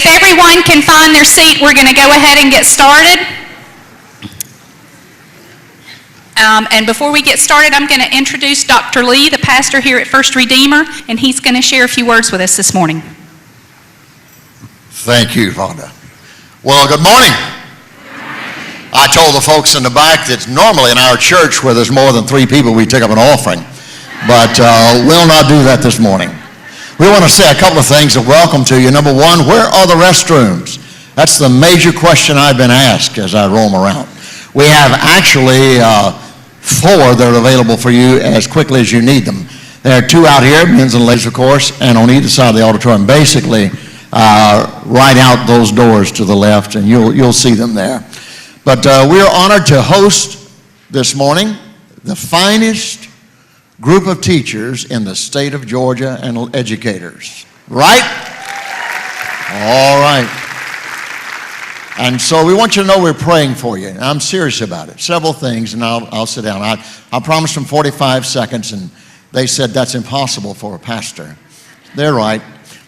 If everyone can find their seat, we're going to go ahead and get started. And before we get started, I'm going to introduce Dr. Lee, the pastor here at First Redeemer, and he's going to share a few words with us this morning. Thank you, Vonda. Well, good morning. I told the folks in the back that normally in our church where there's more than 3 people, we take up an offering. But we'll not do that this morning. We want to say a couple of things of welcome to you. Number one, where are the restrooms? That's the major question I've been asked as I roam around. We have actually 4 that are available for you as quickly as you need them. There are 2 out here, men's and ladies, of course, and on either side of the auditorium, basically right out those doors to the left, and you'll see them there. But we're honored to host this morning the finest group of teachers in the state of Georgia and educators. Right? All right. And so we want you to know we're praying for you. And I'm serious about it. Several things, and I'll sit down. I promised them 45 seconds, and they said that's impossible for a pastor. They're right,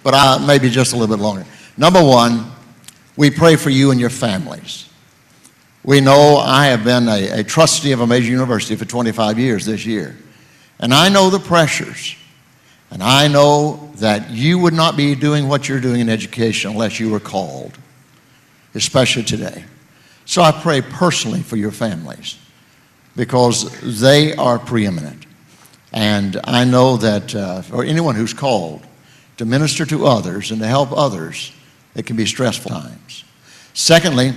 but maybe just a little bit longer. Number one, we pray for you and your families. We know I have been a trustee of a major university for 25 years this year. And I know the pressures, and I know that you would not be doing what you're doing in education unless you were called, especially today. So I pray personally for your families because they are preeminent. And I know that for anyone who's called to minister to others and to help others, it can be stressful times. Secondly,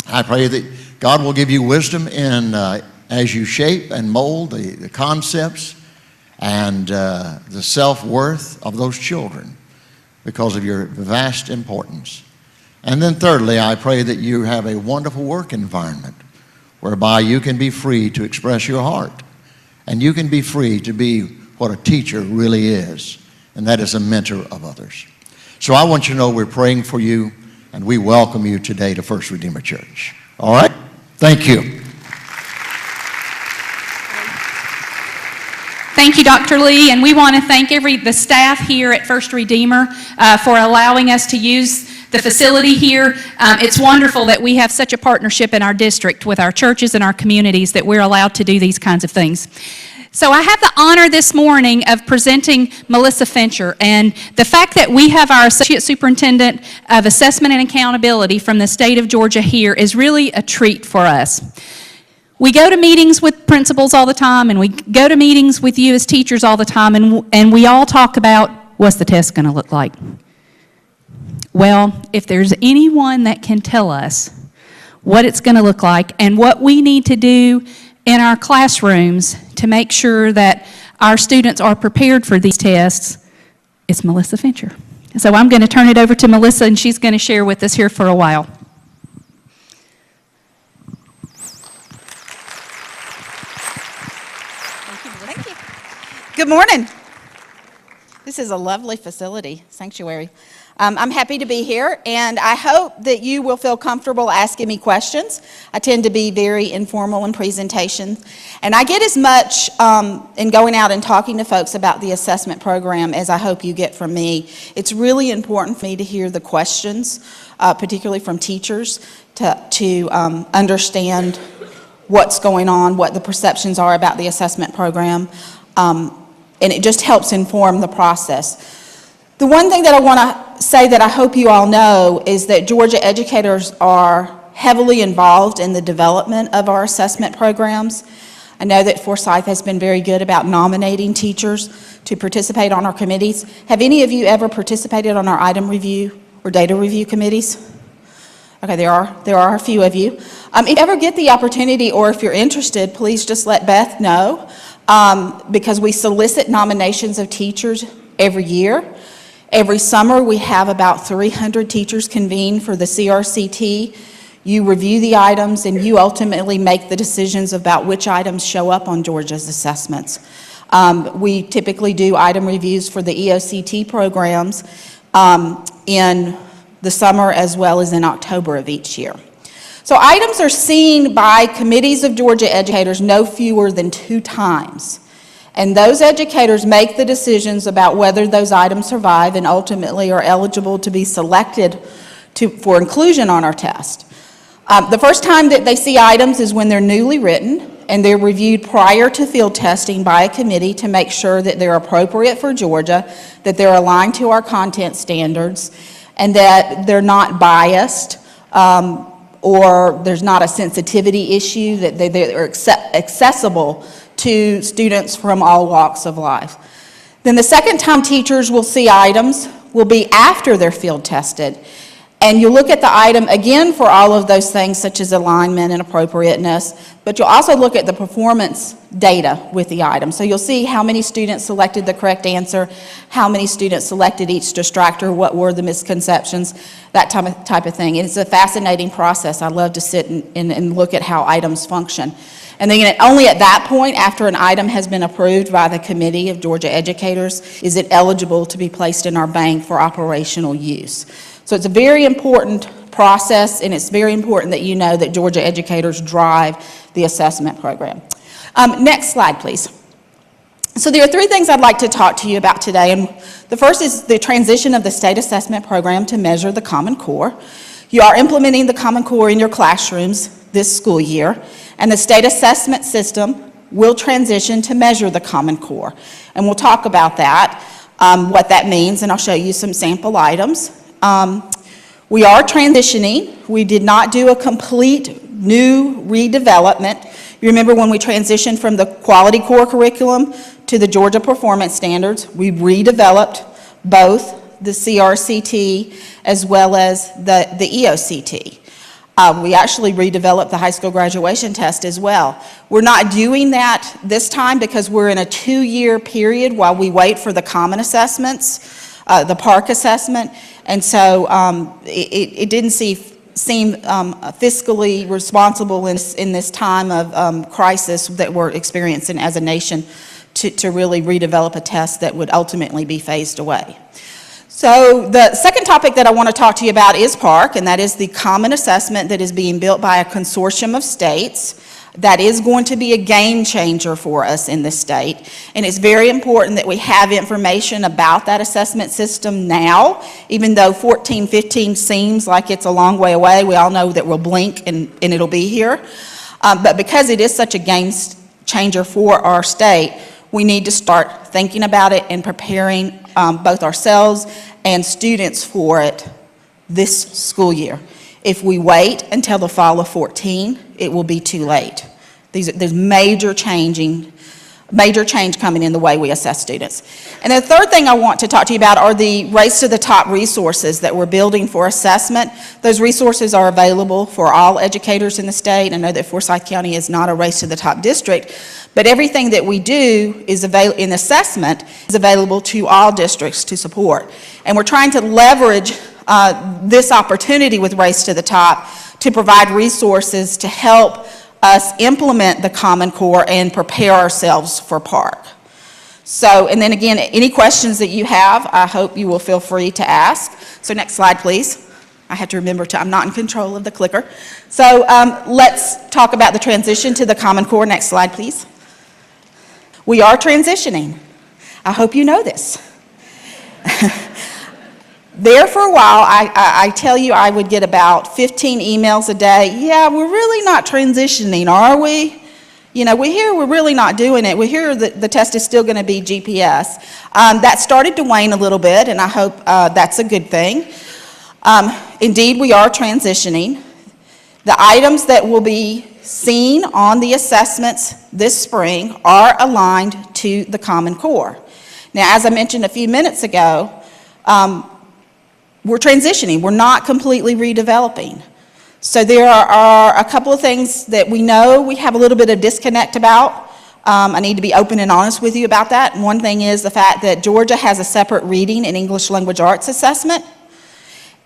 I pray that God will give you wisdom in as you shape and mold the concepts and the self-worth of those children because of your vast importance. And then thirdly, I pray that you have a wonderful work environment whereby you can be free to express your heart and you can be free to be what a teacher really is, and that is a mentor of others. So I want you to know we're praying for you and we welcome you today to First Redeemer Church. All right? Thank you. Thank you, Dr. Lee, and we want to thank the staff here at First Redeemer for allowing us to use the facility here. It's wonderful that we have such a partnership in our district with our churches and our communities that we're allowed to do these kinds of things. So I have the honor this morning of presenting Melissa Fincher, and the fact that we have our Associate Superintendent of Assessment and Accountability from the state of Georgia here is really a treat for us. We go to meetings with principals all the time, and we go to meetings with you as teachers all the time, and we all talk about what's the test going to look like. Well, if there's anyone that can tell us what it's going to look like and what we need to do in our classrooms to make sure that our students are prepared for these tests, it's Melissa Fincher. So I'm going to turn it over to Melissa, and she's going to share with us here for a while. Thank you. Good morning. This is a lovely facility, sanctuary. I'm happy to be here, and I hope that you will feel comfortable asking me questions. I tend to be very informal in presentations, and I get as much in going out and talking to folks about the assessment program as I hope you get from me. It's really important for me to hear the questions, particularly from teachers, to understand what's going on, what the perceptions are about the assessment program, and it just helps inform the process. The one thing that I want to say that I hope you all know is that Georgia educators are heavily involved in the development of our assessment programs. I know that Forsyth has been very good about nominating teachers to participate on our committees. Have any of you ever participated on our item review or data review committees? Okay, there are a few of you. If you ever get the opportunity or if you're interested, please just let Beth know because we solicit nominations of teachers every year. Every summer, we have about 300 teachers convene for the CRCT. You review the items, and you ultimately make the decisions about which items show up on Georgia's assessments. We typically do item reviews for the EOCT programs in the summer as well as in October of each year. So items are seen by committees of Georgia educators no fewer than 2 times. And those educators make the decisions about whether those items survive and ultimately are eligible to be selected for inclusion on our test. The first time that they see items is when they're newly written, and they're reviewed prior to field testing by a committee to make sure that they're appropriate for Georgia, that they're aligned to our content standards, and that they're not biased, or there's not a sensitivity issue, that they're accessible to students from all walks of life. Then the second time teachers will see items will be after they're field tested. And you'll look at the item again for all of those things such as alignment and appropriateness, but you'll also look at the performance data with the item. So you'll see how many students selected the correct answer, how many students selected each distractor, what were the misconceptions, that type of thing. And it's a fascinating process. I love to sit and look at how items function. And then only at that point, after an item has been approved by the Committee of Georgia Educators, is it eligible to be placed in our bank for operational use. So it's a very important process, and it's very important that you know that Georgia educators drive the assessment program. Next slide, please. So there are three things I'd like to talk to you about today, and the first is the transition of the state assessment program to measure the Common Core. You are implementing the Common Core in your classrooms this school year, and the state assessment system will transition to measure the Common Core. And we'll talk about that, what that means, and I'll show you some sample items. We are transitioning. We did not do a complete new redevelopment. You remember when we transitioned from the Quality Core curriculum to the Georgia Performance Standards, we redeveloped both the CRCT as well as the EOCT. We actually redeveloped the high school graduation test as well. We're not doing that this time because we're in a 2-year period while we wait for the common assessments, the PARC assessment, and so it didn't seem fiscally responsible in this time of crisis that we're experiencing as a nation to really redevelop a test that would ultimately be phased away. So the second topic that I want to talk to you about is PARC, and that is the common assessment that is being built by a consortium of states. That is going to be a game changer for us in this state, and it's very important that we have information about that assessment system now. Even though 14-15 seems like it's a long way away, we all know that we'll blink and it'll be here. But because it is such a game changer for our state, we need to start thinking about it and preparing both ourselves and students for it this school year. If we wait until the fall of 14, it will be too late. There's major change coming in the way we assess students. And the third thing I want to talk to you about are the Race to the Top resources that we're building for assessment. Those resources are available for all educators in the state. I know that Forsyth County is not a Race to the Top district, but everything that we do is in assessment is available to all districts to support. And we're trying to leverage this opportunity with Race to the Top to provide resources to help us implement the Common Core and prepare ourselves for PARC. So, and then again, any questions that you have, I hope you will feel free to ask. So next slide, please. I have to remember I'm not in control of the clicker. So let's talk about the transition to the Common Core. Next slide, please. We are transitioning. I hope you know this. There for a while, I tell you I would get about 15 emails a day. Yeah, we're really not transitioning, are we? You know, we hear we're really not doing it. We hear that the test is still going to be GPS. That started to wane a little bit, and I hope that's a good thing. Indeed, we are transitioning. The items that will be seen on the assessments this spring are aligned to the Common Core. Now, as I mentioned a few minutes ago, we're transitioning. We're not completely redeveloping. So there are a couple of things that we know we have a little bit of disconnect about. I need to be open and honest with you about that. One thing is the fact that Georgia has a separate reading and English language arts assessment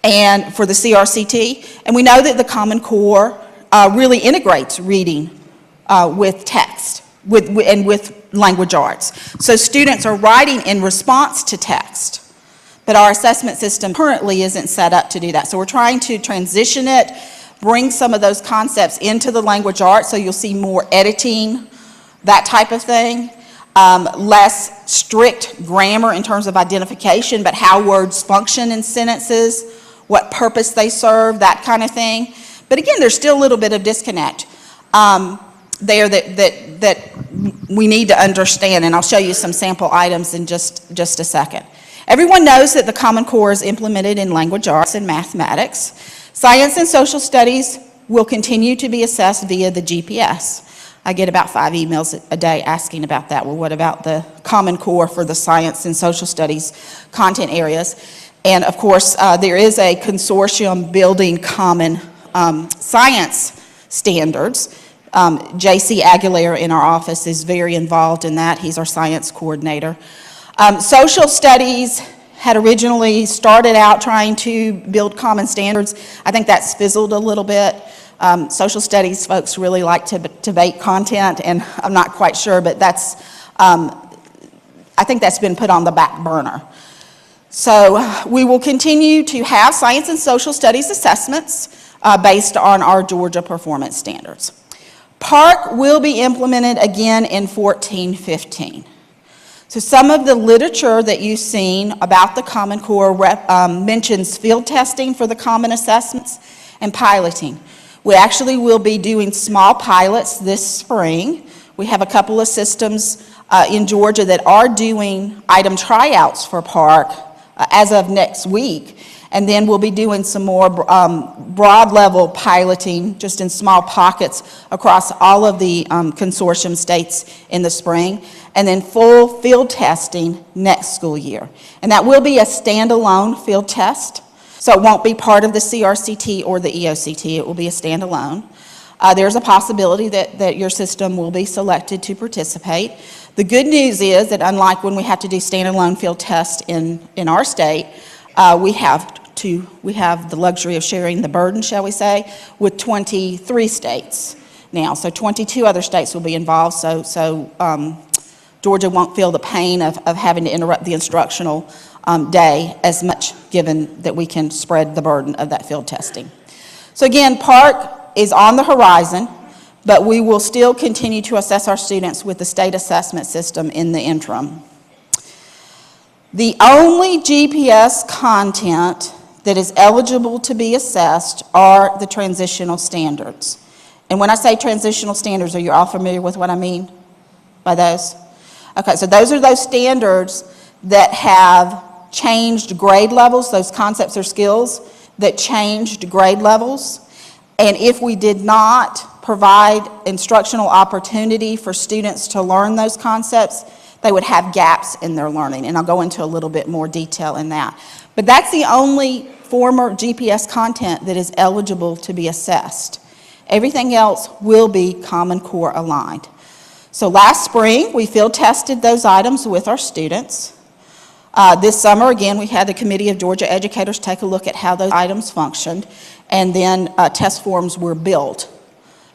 and for the CRCT. And we know that the Common Core really integrates reading with text and with language arts. So students are writing in response to text. But our assessment system currently isn't set up to do that. So we're trying to transition it, bring some of those concepts into the language arts so you'll see more editing, that type of thing, less strict grammar in terms of identification, but how words function in sentences, what purpose they serve, that kind of thing. But again, there's still a little bit of disconnect there that we need to understand, and I'll show you some sample items in just a second. Everyone knows that the Common Core is implemented in language arts and mathematics. Science and social studies will continue to be assessed via the GPS. I get about 5 emails a day asking about that. Well, what about the Common Core for the science and social studies content areas? And of course, there is a consortium building common science standards. J.C. Aguilera in our office is very involved in that. He's our science coordinator. Social studies had originally started out trying to build common standards. I think that's fizzled a little bit. Social studies folks really like to debate content, and I'm not quite sure, but that's, I think that's been put on the back burner. So we will continue to have science and social studies assessments based on our Georgia performance standards. PARC will be implemented again in 14-15. So some of the literature that you've seen about the Common Core mentions field testing for the common assessments and piloting. We actually will be doing small pilots this spring. We have a couple of systems in Georgia that are doing item tryouts for PARC as of next week. And then we'll be doing some more broad level piloting just in small pockets across all of the consortium states in the spring. And then full field testing next school year. And that will be a standalone field test. So it won't be part of the CRCT or the EOCT. It will be a standalone. There's a possibility that your system will be selected to participate. The good news is that unlike when we have to do standalone field tests in our state, we have the luxury of sharing the burden, shall we say, with 23 states now. So 22 other states will be involved, so Georgia won't feel the pain of having to interrupt the instructional day as much, given that we can spread the burden of that field testing. So again, PARC is on the horizon, but we will still continue to assess our students with the state assessment system in the interim. The only GPS content that is eligible to be assessed are the transitional standards. And when I say transitional standards, are you all familiar with what I mean by those? Okay, so those are those standards that have changed grade levels, those concepts or skills that changed grade levels. And if we did not provide instructional opportunity for students to learn those concepts, they would have gaps in their learning. And I'll go into a little bit more detail in that. But that's the only former GPS content that is eligible to be assessed. Everything else will be Common Core aligned. So last spring, we field tested those items with our students. This summer, again, we had the Committee of Georgia Educators take a look at how those items functioned, and then test forms were built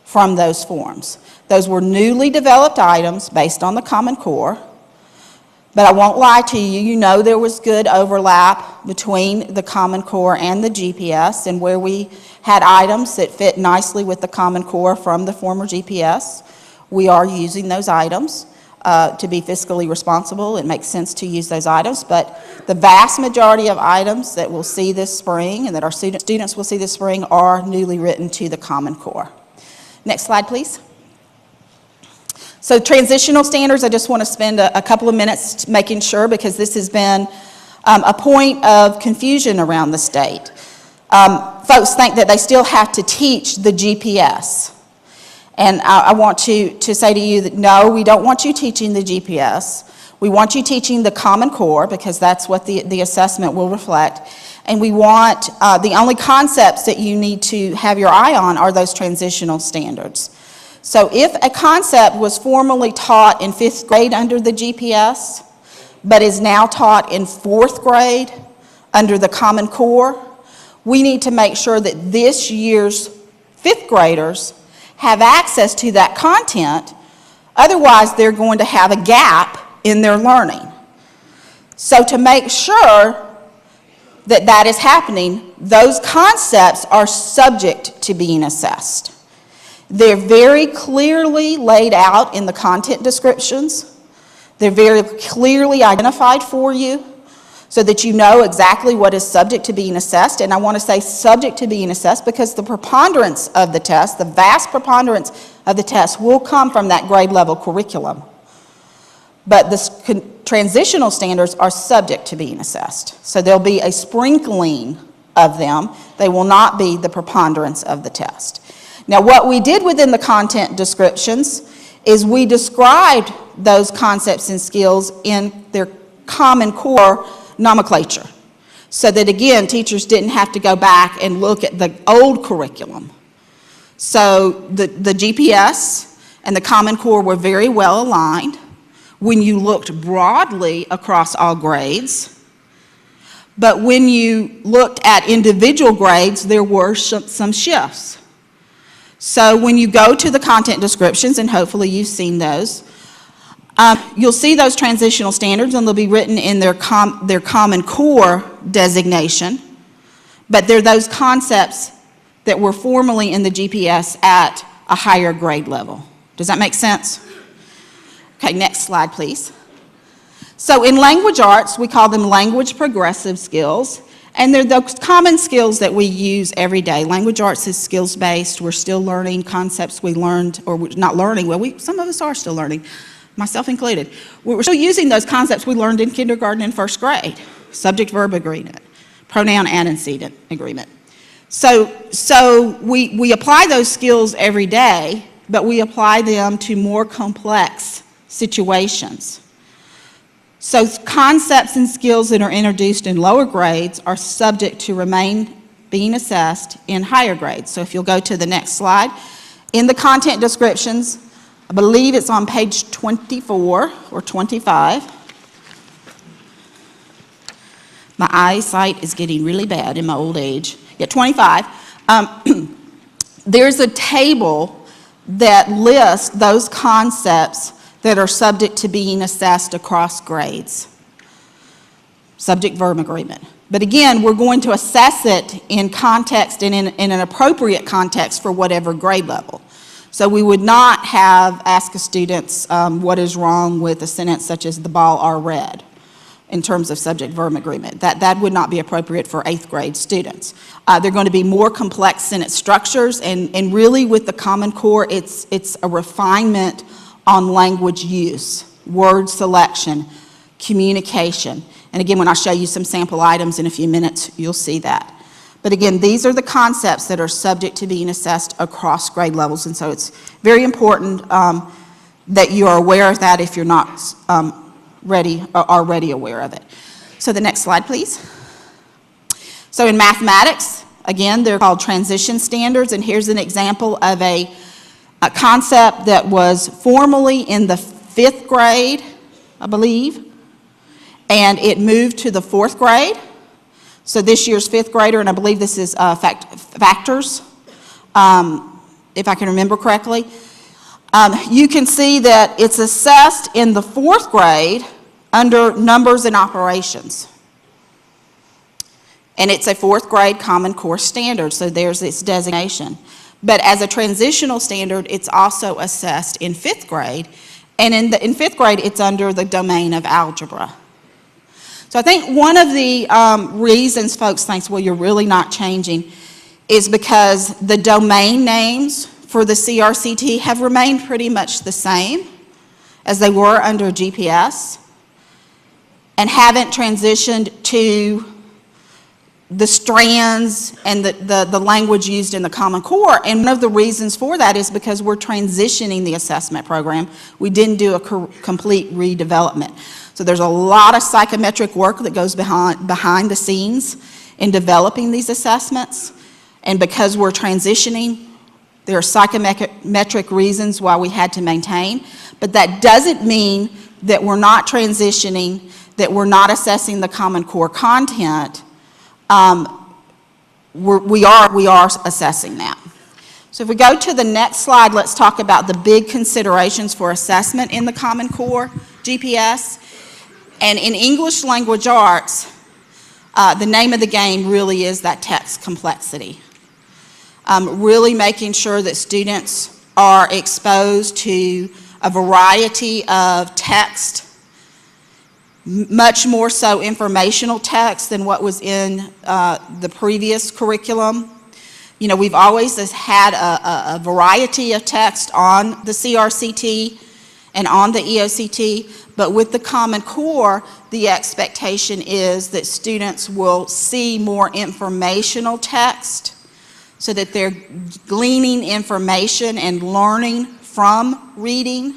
from those forms. Those were newly developed items based on the Common Core, but I won't lie to you, you know there was good overlap between the Common Core and the GPS, and where we had items that fit nicely with the Common Core from the former GPS, we are using those items. To be fiscally responsible, it makes sense to use those items, but the vast majority of items that we'll see this spring and that our students will see this spring are newly written to the Common Core. Next slide, please. So transitional standards, I just want to spend a couple of minutes making sure, because this has been a point of confusion around the state. Folks think that they still have to teach the GPS. And I want to say to you that no, we don't want you teaching the GPS. We want you teaching the Common Core, because that's what the assessment will reflect. And we want, the only concepts that you need to have your eye on are those transitional standards. So if a concept was formerly taught in 5th grade under the GPS, but is now taught in 4th grade under the Common Core, we need to make sure that this year's 5th graders have access to that content. Otherwise, they're going to have a gap in their learning. So to make sure that that is happening, those concepts are subject to being assessed. They're very clearly laid out in the content descriptions. They're very clearly identified for you. so that you know exactly what is subject to being assessed. And I want to say subject to being assessed because the preponderance of the test, the vast preponderance of the test, will come from that grade level curriculum. But the transitional standards are subject to being assessed. So there'll be a sprinkling of them. They will not be the preponderance of the test. Now, what we did within the content descriptions is we described those concepts and skills in their Common Core nomenclature, so that, again, teachers didn't have to go back and look at the old curriculum. So the GPS and the Common Core were very well aligned when you looked broadly across all grades. But when you looked at individual grades, there were some shifts. So when you go to the content descriptions, and hopefully you've seen those, you'll see those transitional standards, and they'll be written in their Common Core designation. But they're those concepts that were formerly in the GPS at a higher grade level. Does that make sense? Okay, next slide, please. So in language arts, we call them language progressive skills, and they're those common skills that we use every day. Language arts is skills-based. We're still learning concepts we learned, or we're not learning, well, some of us are still learning, myself included. We're still using those concepts we learned in kindergarten and first grade. Subject-verb agreement, pronoun antecedent agreement. So we apply those skills every day, but we apply them to more complex situations. So concepts and skills that are introduced in lower grades are subject to remain being assessed in higher grades. So if you'll go to the next slide, in the content descriptions, I believe it's on page 24 or 25. My eyesight is getting really bad in my old age. Yeah, 25. There's a table that lists those concepts that are subject to being assessed across grades. Subject-verb agreement. But again, we're going to assess it in context and in an appropriate context for whatever grade level. So we would not ask students what is wrong with a sentence such as the ball are red in terms of subject-verb agreement. That would not be appropriate for 8th grade students. They're going to be more complex sentence structures, and really with the Common Core, it's a refinement on language use, word selection, communication. And again, when I show you some sample items in a few minutes, you'll see that. But again, these are the concepts that are subject to being assessed across grade levels, and so it's very important that you are aware of that if you're not already aware of it. So the next slide, please. So in mathematics, again, they're called transition standards, and here's an example of a concept that was formerly in the 5th grade, I believe, and it moved to the 4th grade. So this year's 5th grader, and I believe this is factors, if I can remember correctly. You can see that it's assessed in the 4th grade under numbers and operations. And it's a 4th grade Common Core standard, so there's its designation. But as a transitional standard, it's also assessed in 5th grade, and in 5th grade, it's under the domain of algebra. So I think one of the reasons folks think, well, you're really not changing, is because the domain names for the CRCT have remained pretty much the same as they were under GPS, and haven't transitioned to the strands and the language used in the Common Core. And one of the reasons for that is because we're transitioning the assessment program. We didn't do a complete redevelopment. So there's a lot of psychometric work that goes behind the scenes in developing these assessments. And because we're transitioning, there are psychometric reasons why we had to maintain. But that doesn't mean that we're not transitioning, that we're not assessing the Common Core content. We are assessing that. So if we go to the next slide, let's talk about the big considerations for assessment in the Common Core GPS. And in English language arts, the name of the game really is that text complexity. Really making sure that students are exposed to a variety of text much more so informational text than what was in the previous curriculum. You know, we've always had a variety of text on the CRCT and on the EOCT, but with the Common Core, the expectation is that students will see more informational text so that they're gleaning information and learning from reading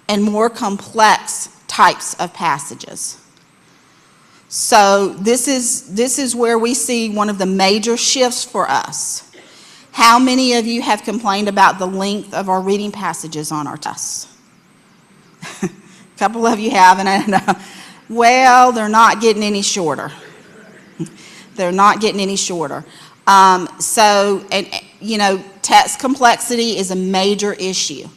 and more complex types of passages. So this is where we see one of the major shifts for us. How many of you have complained about the length of our reading passages on our tests? A couple of you have, and I know. Well, they're not getting any shorter. They're not getting any shorter. You know, text complexity is a major issue.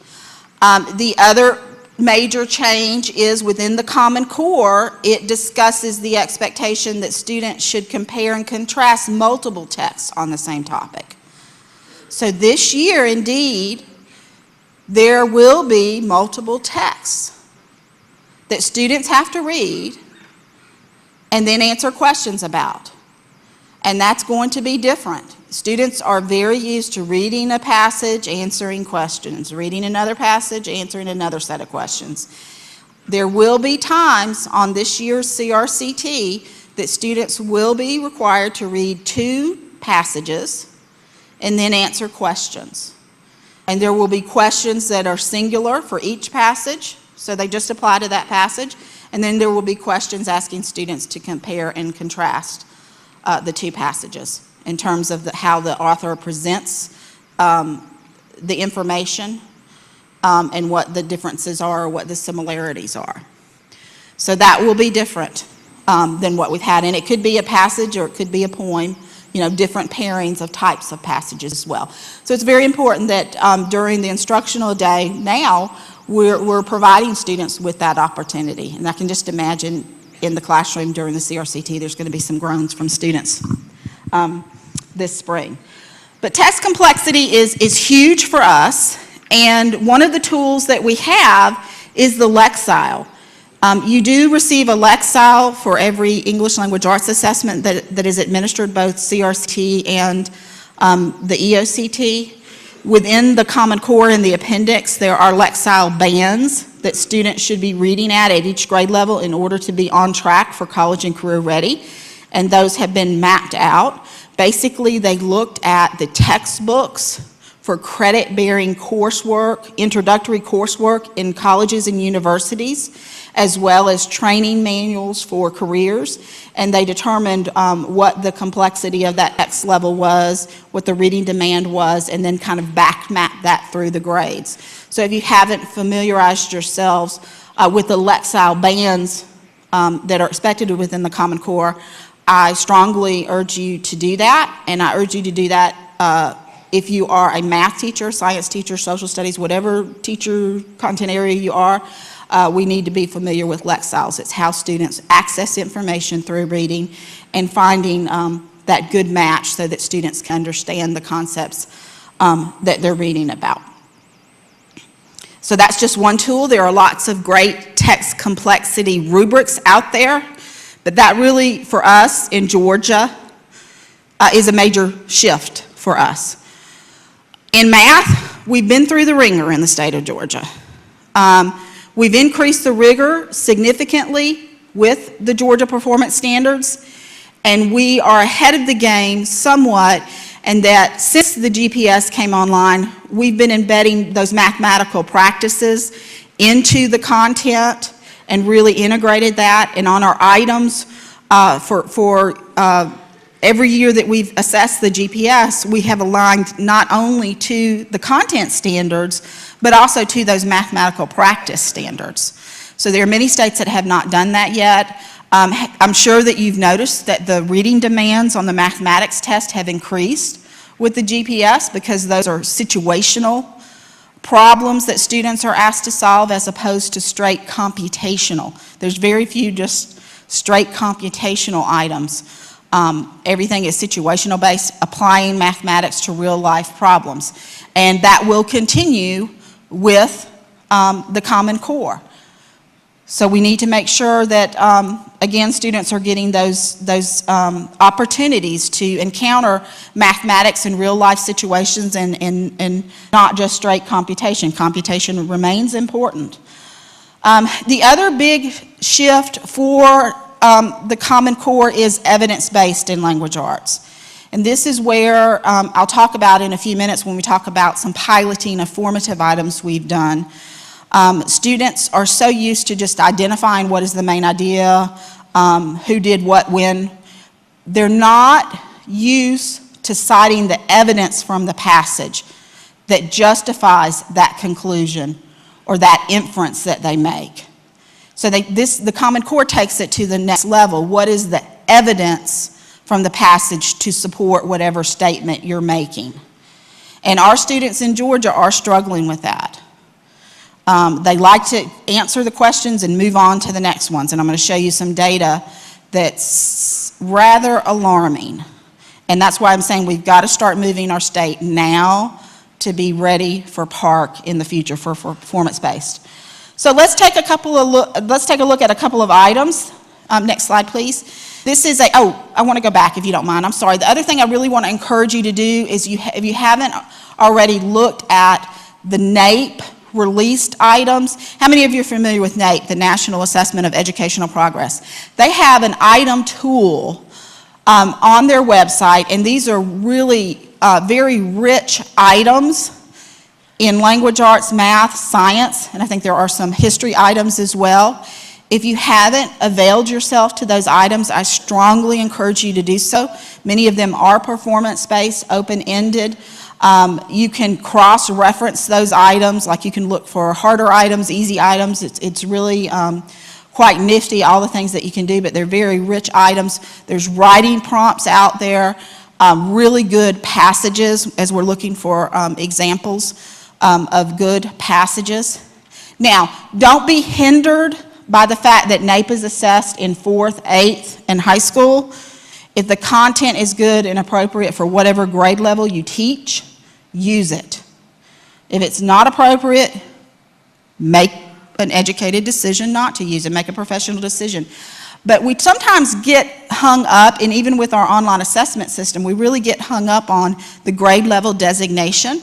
The other major change is within the Common Core, it discusses the expectation that students should compare and contrast multiple texts on the same topic. So this year, indeed, there will be multiple texts that students have to read and then answer questions about. And that's going to be different. Students are very used to reading a passage, answering questions, reading another passage, answering another set of questions. There will be times on this year's CRCT that students will be required to read 2 passages and then answer questions. And there will be questions that are singular for each passage, so they just apply to that passage. And then there will be questions asking students to compare and contrast the 2 passages in terms of how the author presents the information and what the differences are or what the similarities are. So that will be different than what we've had. And it could be a passage or it could be a poem, you know, different pairings of types of passages as well. So it's very important that during the instructional day now, we're providing students with that opportunity. And I can just imagine in the classroom during the CRCT, there's going to be some groans from students this spring. But text complexity is huge for us, and one of the tools that we have is the Lexile. You do receive a Lexile for every English Language Arts assessment that is administered both CRCT and the EOCT. Within the Common Core in the appendix, there are Lexile bands that students should be reading at each grade level in order to be on track for college and career ready, and those have been mapped out. Basically, they looked at the textbooks for credit-bearing coursework, introductory coursework in colleges and universities, as well as training manuals for careers, and they determined what the complexity of that text level was, what the reading demand was, and then kind of back map that through the grades. So if you haven't familiarized yourselves with the Lexile bands that are expected within the Common Core, I strongly urge you to do that, and I urge you to do that if you are a math teacher, science teacher, social studies, whatever teacher content area you are. We need to be familiar with Lexiles. It's how students access information through reading and finding that good match so that students can understand the concepts that they're reading about. So that's just one tool. There are lots of great text complexity rubrics out there, but that really, for us in Georgia, is a major shift for us. In math, we've been through the ringer in the state of Georgia. We've increased the rigor significantly with the Georgia Performance Standards, and we are ahead of the game somewhat, and that since the GPS came online, we've been embedding those mathematical practices into the content and really integrated that. And on our items for every year that we've assessed the GPS, we have aligned not only to the content standards, but also to those mathematical practice standards. So there are many states that have not done that yet. I'm sure that you've noticed that the reading demands on the mathematics test have increased with the GPS because those are situational problems that students are asked to solve as opposed to straight computational. There's very few just straight computational items. Everything is situational based, applying mathematics to real life problems. And that will continue with the Common Core. So we need to make sure that, again, students are getting those opportunities to encounter mathematics in real-life situations and not just straight computation. Computation remains important. The other big shift for the Common Core is evidence-based in language arts. And this is where I'll talk about in a few minutes when we talk about some piloting of formative items we've done. Students are so used to just identifying what is the main idea, who did what when. They're not used to citing the evidence from the passage that justifies that conclusion or that inference that they make. So the Common Core takes it to the next level. What is the evidence from the passage to support whatever statement you're making? And our students in Georgia are struggling with that. They like to answer the questions and move on to the next ones. And I'm going to show you some data that's rather alarming. And that's why I'm saying we've got to start moving our state now to be ready for PARCC in the future for performance-based. So let's take a look at a couple of items. Next slide, please. This is I want to go back if you don't mind. I'm sorry. The other thing I really want to encourage you to do is if you haven't already looked at the NAEP released items. How many of you are familiar with NAEP, the National Assessment of Educational Progress? They have an item tool on their website, and these are really very rich items in language arts, math, science, and I think there are some history items as well. If you haven't availed yourself to those items, I strongly encourage you to do so. Many of them are performance-based, open-ended. You can cross-reference those items, like you can look for harder items, easy items. It's really quite nifty, all the things that you can do, but they're very rich items. There's writing prompts out there, really good passages, as we're looking for examples of good passages. Now, don't be hindered by the fact that NAEP is assessed in 4th, 8th, and high school. If the content is good and appropriate for whatever grade level you teach, use it. If it's not appropriate, make an educated decision not to use it, make a professional decision. But we sometimes get hung up, and even with our online assessment system, we really get hung up on the grade level designation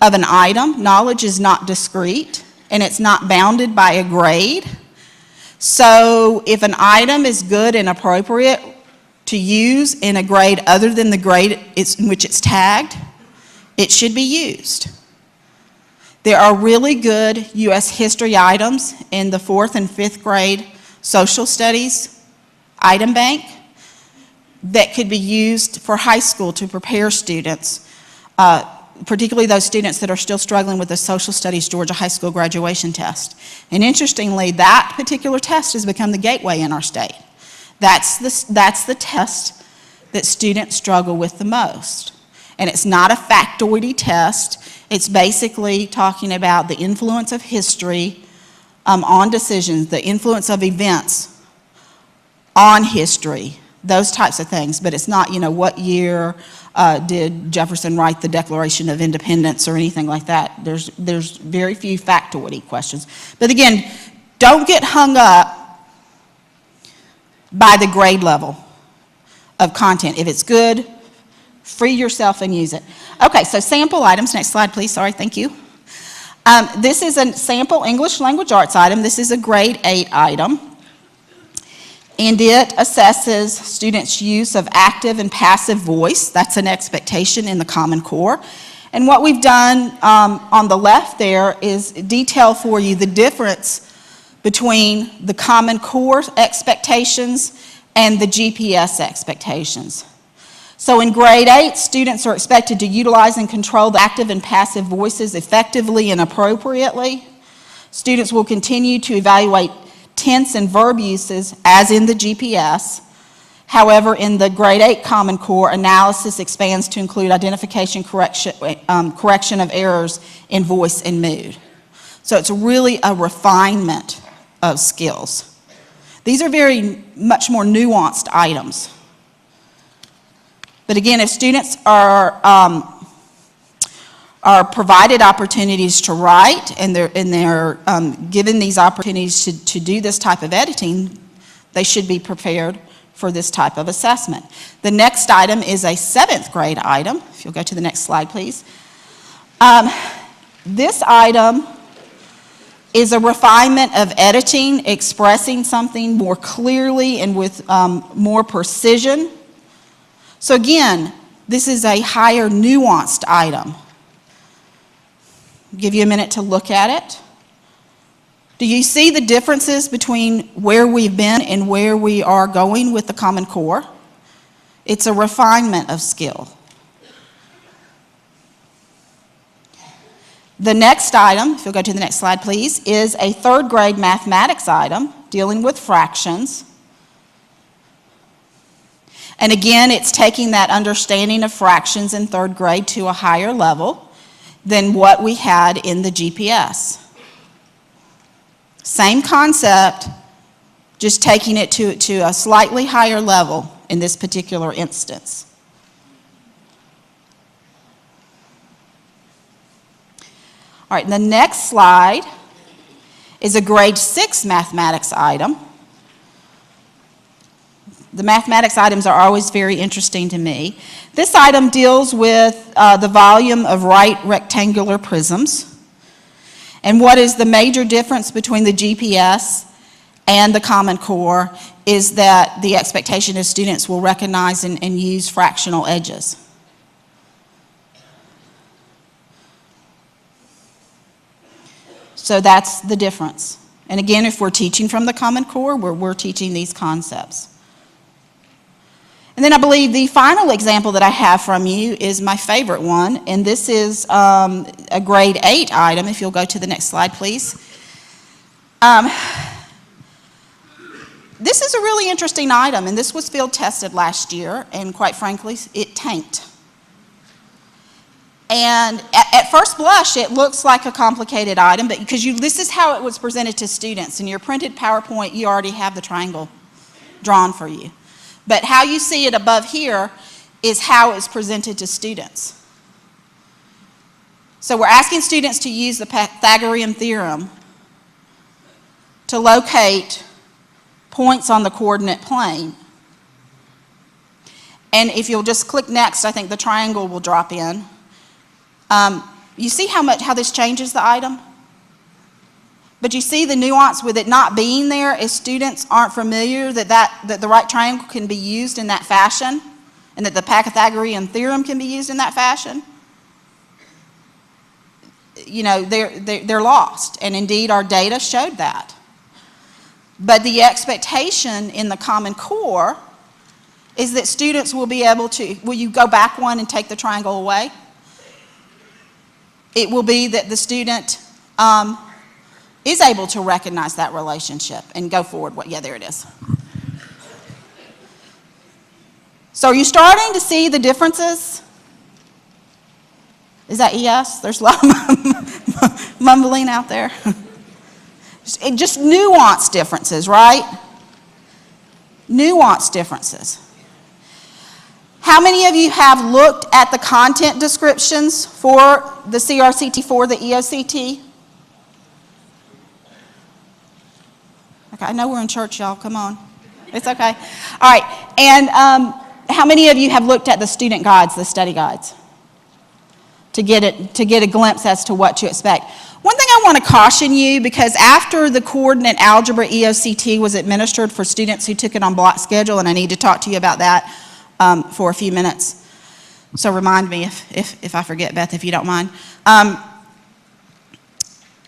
of an item. Knowledge is not discrete, and it's not bounded by a grade. So if an item is good and appropriate to use in a grade other than the grade in which it's tagged, it should be used. There are really good U.S. history items in the 4th and 5th grade social studies item bank that could be used for high school to prepare students, particularly those students that are still struggling with the Social Studies Georgia High School graduation test. And interestingly, that particular test has become the gateway in our state. That's the test that students struggle with the most. And it's not a factoid test. It's basically talking about the influence of history on decisions, the influence of events on history, those types of things. But it's not, what year did Jefferson write the Declaration of Independence or anything like that. There's very few factoid questions. But again, don't get hung up by the grade level of content. If it's good, free yourself and use it. Okay, so sample items. Next slide, please. Sorry, thank you. This is a sample English language arts item. This is a grade 8 item. And it assesses students' use of active and passive voice. That's an expectation in the Common Core. And what we've done on the left there is detail for you the difference between the Common Core expectations and the GPS expectations. So in grade 8, students are expected to utilize and control the active and passive voices effectively and appropriately. Students will continue to evaluate tense and verb uses as in the GPS. However, in the grade 8 Common Core, analysis expands to include identification, correction of errors in voice and mood. So it's really a refinement of skills. These are very much more nuanced items. But again, if students are are provided opportunities to write, and they're given these opportunities to do this type of editing, they should be prepared for this type of assessment. The next item is a 7th grade item. If you'll go to the next slide, please. This item is a refinement of editing, expressing something more clearly and with more precision. So again, this is a higher nuanced item. I'll give you a minute to look at it. Do you see the differences between where we've been and where we are going with the Common Core? It's a refinement of skill. The next item, if you'll go to the next slide, please, is a 3rd grade mathematics item dealing with fractions. And again, it's taking that understanding of fractions in 3rd grade to a higher level than what we had in the GPS. Same concept, just taking it to a slightly higher level in this particular instance. All right, the next slide is a grade 6 mathematics item. The mathematics items are always very interesting to me. This item deals with the volume of right rectangular prisms. And what is the major difference between the GPS and the Common Core is that the expectation is students will recognize and use fractional edges. So that's the difference. And again, if we're teaching from the Common Core, we're teaching these concepts. And then I believe the final example that I have from you is my favorite one, and this is a grade 8 item. If you'll go to the next slide, please. This is a really interesting item, and this was field tested last year, and quite frankly, it tanked. And at first blush, it looks like a complicated item, but because this is how it was presented to students. In your printed PowerPoint, you already have the triangle drawn for you. But how you see it above here is how it's presented to students. So we're asking students to use the Pythagorean theorem to locate points on the coordinate plane. And if you'll just click next, I think the triangle will drop in. You see how this changes the item? But you see the nuance with it not being there is students aren't familiar that the right triangle can be used in that fashion and that the Pythagorean theorem can be used in that fashion. You know, they're lost, and indeed our data showed that. But the expectation in the Common Core is that students will be able to, will you go back one and take the triangle away? It will be that the student is able to recognize that relationship and go forward. Yeah, there it is. So are you starting to see the differences? Is that yes? There's a lot of mumbling out there. Just nuanced differences, right? Nuanced differences. How many of you have looked at the content descriptions for the CRCT, for the EOCT? Okay, I know we're in church, y'all. Come on. It's okay. All right. And how many of you have looked at the student guides, the study guides, to get a glimpse as to what to expect? One thing I want to caution you, because after the coordinate algebra EOCT was administered for students who took it on block schedule, and I need to talk to you about that for a few minutes. So remind me if I forget, Beth, if you don't mind.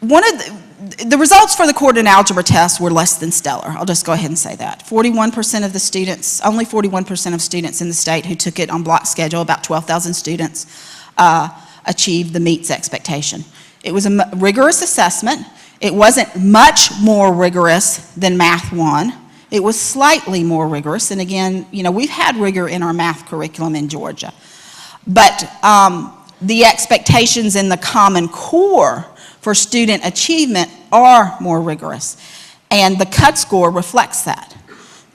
One of the results for the coordinate algebra test were less than stellar. I'll just go ahead and say that. 41% of the students, only 41% of students in the state who took it on block schedule, about 12,000 students, achieved the meets expectation. It was a rigorous assessment. It wasn't much more rigorous than Math 1. It was slightly more rigorous. And again, you know, we've had rigor in our math curriculum in Georgia. But the expectations in the Common Core for student achievement are more rigorous. And the cut score reflects that.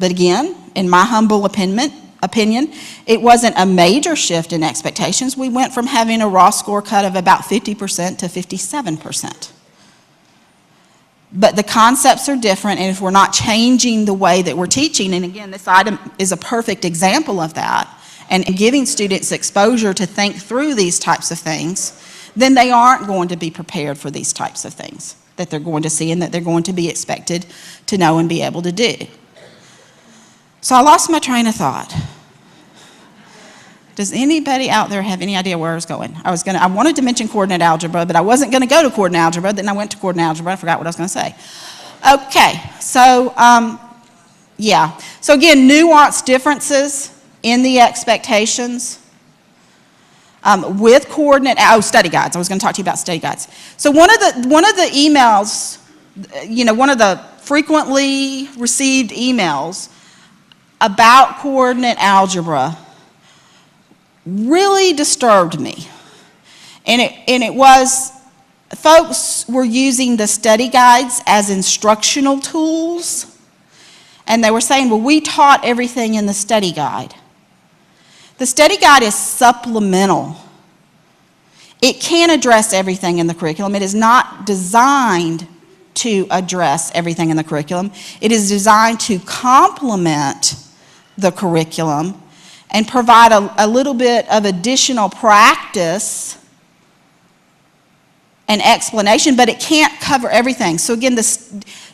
But again, in my humble opinion, opinion, it wasn't a major shift in expectations. We went from having a raw score cut of about 50% to 57%. But the concepts are different, and if we're not changing the way that we're teaching, and again, this item is a perfect example of that, and giving students exposure to think through these types of things, then they aren't going to be prepared for these types of things that they're going to see and that they're going to be expected to know and be able to do. So I lost my train of thought. Does anybody out there have any idea where I was going? I wanted to mention coordinate algebra, but I wasn't going to go to coordinate algebra. Then I went to coordinate algebra. I forgot what I was going to say. Okay, so yeah. So again, nuanced differences in the expectations with coordinate. Study guides. I was going to talk to you about study guides. So one of the emails, one of the frequently received emails about coordinate algebra really disturbed me. And it was, folks were using the study guides as instructional tools, and they were saying, well, we taught everything in the study guide. The study guide is supplemental. It can't address everything in the curriculum. It is not designed to address everything in the curriculum. It is designed to complement the curriculum and provide a little bit of additional practice and explanation, but it can't cover everything. So again,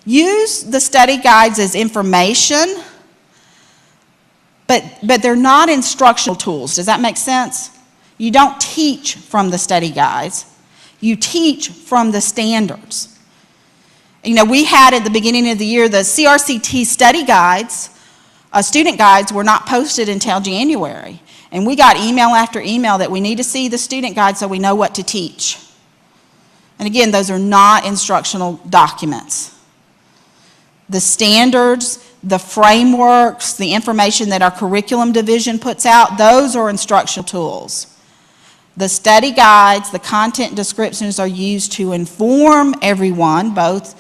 use the study guides as information, but they're not instructional tools. Does that make sense? You don't teach from the study guides. You teach from the standards. We had at the beginning of the year the CRCT study guides. Student guides were not posted until January. And we got email after email that we need to see the student guide so we know what to teach. And again, those are not instructional documents. The standards, the frameworks, the information that our curriculum division puts out, those are instructional tools. The study guides, the content descriptions are used to inform everyone, both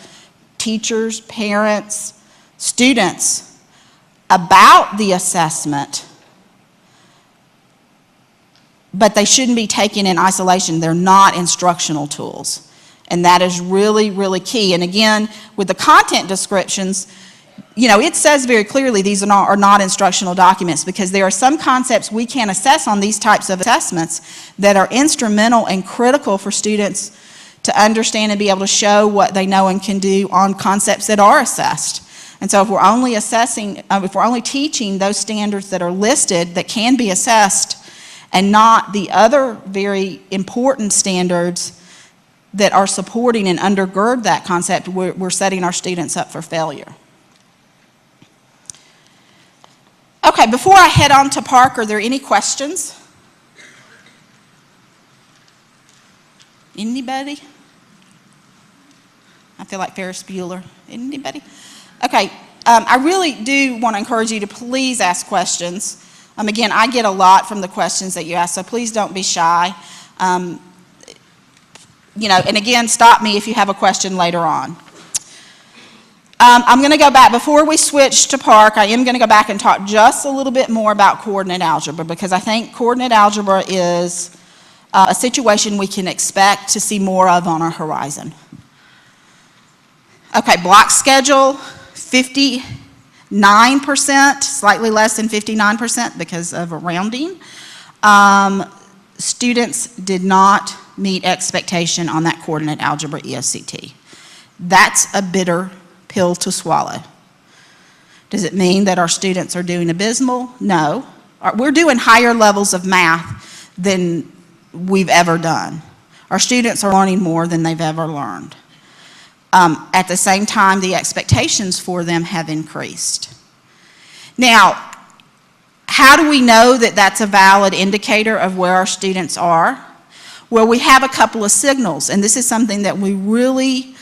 teachers, parents, students, about the assessment, but they shouldn't be taken in isolation. They're not instructional tools. And that is really, really key. And again, with the content descriptions, it says very clearly these are not instructional documents, because there are some concepts we can assess on these types of assessments that are instrumental and critical for students to understand and be able to show what they know and can do on concepts that are assessed. And so if we're only teaching those standards that are listed that can be assessed and not the other very important standards that are supporting and undergird that concept, we're setting our students up for failure. Okay, before I head on to Park, are there any questions? Anybody? I feel like Ferris Bueller. Anybody? Okay, I really do want to encourage you to please ask questions. Again, I get a lot from the questions that you ask, so please don't be shy. And again, stop me if you have a question later on. I'm going to go back, before we switch to Park, I am going to go back and talk just a little bit more about coordinate algebra, because I think coordinate algebra is a situation we can expect to see more of on our horizon. Okay, block schedule, 59%, slightly less than 59% because of a rounding. Students did not meet expectation on that coordinate algebra EOCT. That's a bitter pill to swallow. Does it mean that our students are doing abysmal? No. We're doing higher levels of math than we've ever done. Our students are learning more than they've ever learned. At the same time, the expectations for them have increased. Now, how do we know that that's a valid indicator of where our students are? Well, we have a couple of signals, and this is something that we really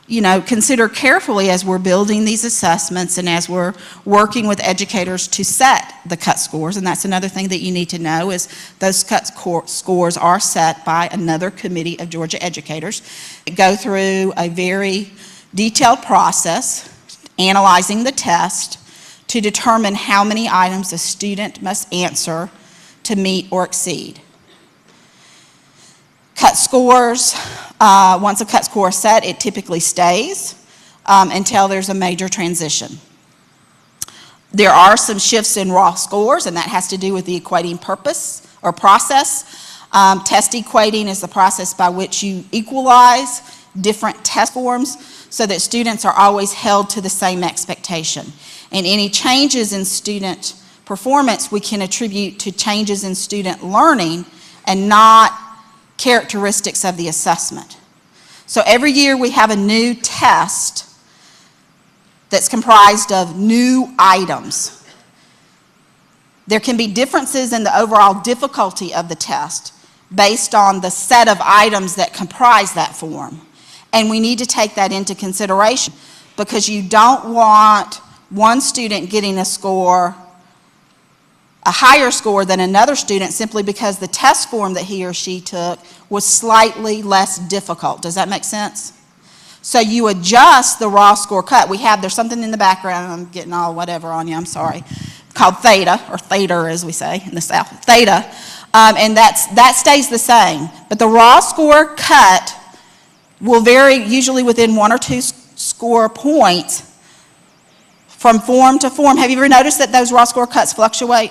consider carefully as we're building these assessments and as we're working with educators to set the cut scores. And that's another thing that you need to know, is those cut scores are set by another committee of Georgia educators. They go through a very detailed process, analyzing the test, to determine how many items a student must answer to meet or exceed. Cut scores, once a cut score is set, it typically stays until there's a major transition. There are some shifts in raw scores, and that has to do with the equating purpose or process. Test equating is the process by which you equalize different test forms so that students are always held to the same expectation. And any changes in student performance we can attribute to changes in student learning and not characteristics of the assessment. So every year we have a new test that's comprised of new items. There can be differences in the overall difficulty of the test based on the set of items that comprise that form. And we need to take that into consideration because you don't want one student getting a higher score than another student simply because the test form that he or she took was slightly less difficult. Does that make sense? So you adjust the raw score cut. There's something in the background, I'm getting all whatever on you, I'm sorry, called theta, or theta as we say in the South, theta, and that stays the same. But the raw score cut will vary usually within 1 or 2 score points from form to form. Have you ever noticed that those raw score cuts fluctuate?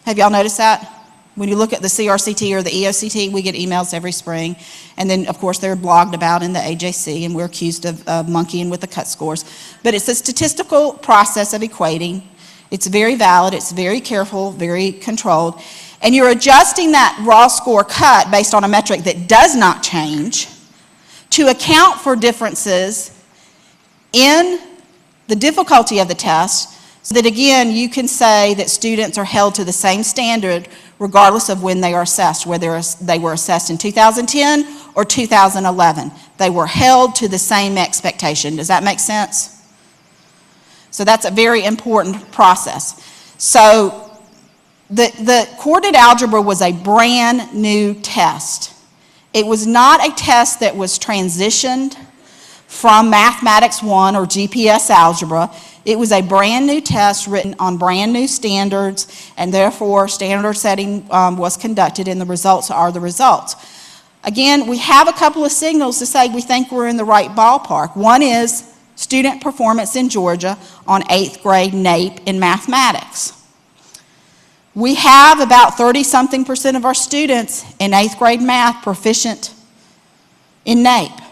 Have y'all noticed that? When you look at the CRCT or the EOCT, we get emails every spring. And then, of course, they're blogged about in the AJC, and we're accused of monkeying with the cut scores. But it's a statistical process of equating. It's very valid, it's very careful, very controlled. And you're adjusting that raw score cut based on a metric that does not change to account for differences in the difficulty of the test, so that again, you can say that students are held to the same standard regardless of when they are assessed, whether they were assessed in 2010 or 2011. They were held to the same expectation. Does that make sense? So that's a very important process. So the coordinate algebra was a brand new test. It was not a test that was transitioned from Mathematics 1 or GPS algebra. It was a brand new test written on brand new standards, and therefore standard setting was conducted, and the results are the results. Again, we have a couple of signals to say we think we're in the right ballpark. One is student performance in Georgia on 8th grade NAEP in mathematics. We have about 30-something% of our students in 8th grade math proficient in NAEP.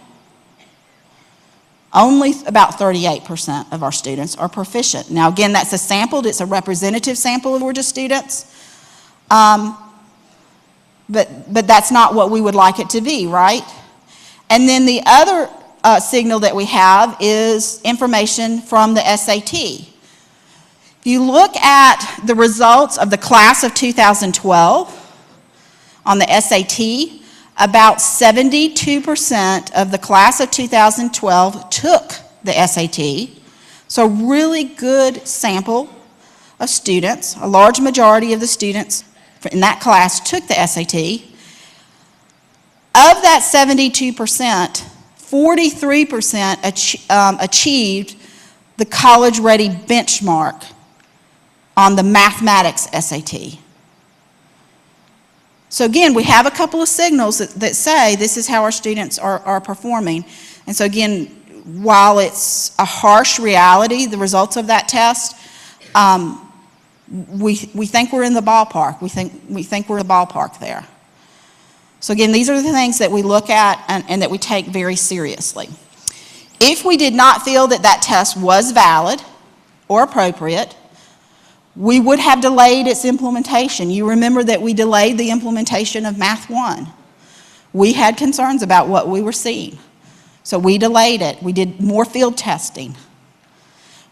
Only about 38% of our students are proficient. Now again, that's it's a representative sample of Georgia students, but that's not what we would like it to be, right? And then the other signal that we have is information from the SAT. If you look at the results of the class of 2012 on the SAT, about 72% of the class of 2012 took the SAT. So really good sample of students. A large majority of the students in that class took the SAT. Of that 72%, 43% achieved the college-ready benchmark on the mathematics SAT. So again, we have a couple of signals that say this is how our students are performing. And so again, while it's a harsh reality, the results of that test, we think we're in the ballpark. We think we're in the ballpark there. So again, these are the things that we look at and that we take very seriously. If we did not feel that that test was valid or appropriate, we would have delayed its implementation. You remember that we delayed the implementation of Math 1. We had concerns about what we were seeing. So we delayed it. We did more field testing.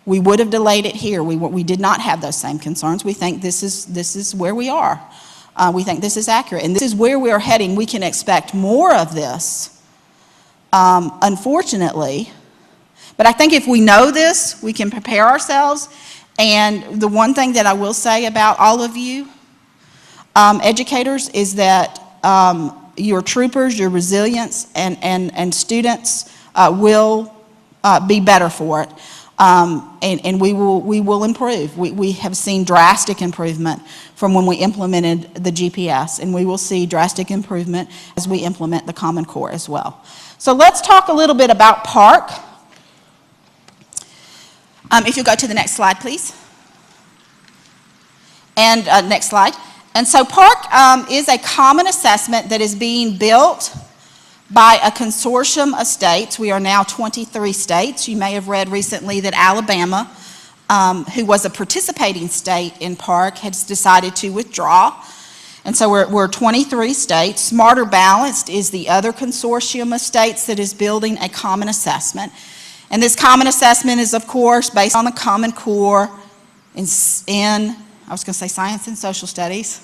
We would have delayed it here. We did not have those same concerns. We think this is where we are. We think this is accurate. And this is where we are heading. We can expect more of this, unfortunately. But I think if we know this, we can prepare ourselves. And the one thing that I will say about all of you educators is that your troopers, your resilience, and students will be better for it. and we will improve. We have seen drastic improvement from when we implemented the GPS, and we will see drastic improvement as we implement the Common Core as well. So let's talk a little bit about PARC. If you go to the next slide, please. And next slide. And so PARC is a common assessment that is being built by a consortium of states. We are now 23 states. You may have read recently that Alabama, who was a participating state in PARC, has decided to withdraw. And so we're 23 states. Smarter Balanced is the other consortium of states that is building a common assessment. And this common assessment is, of course, based on the Common Core in I was going to say science and social studies,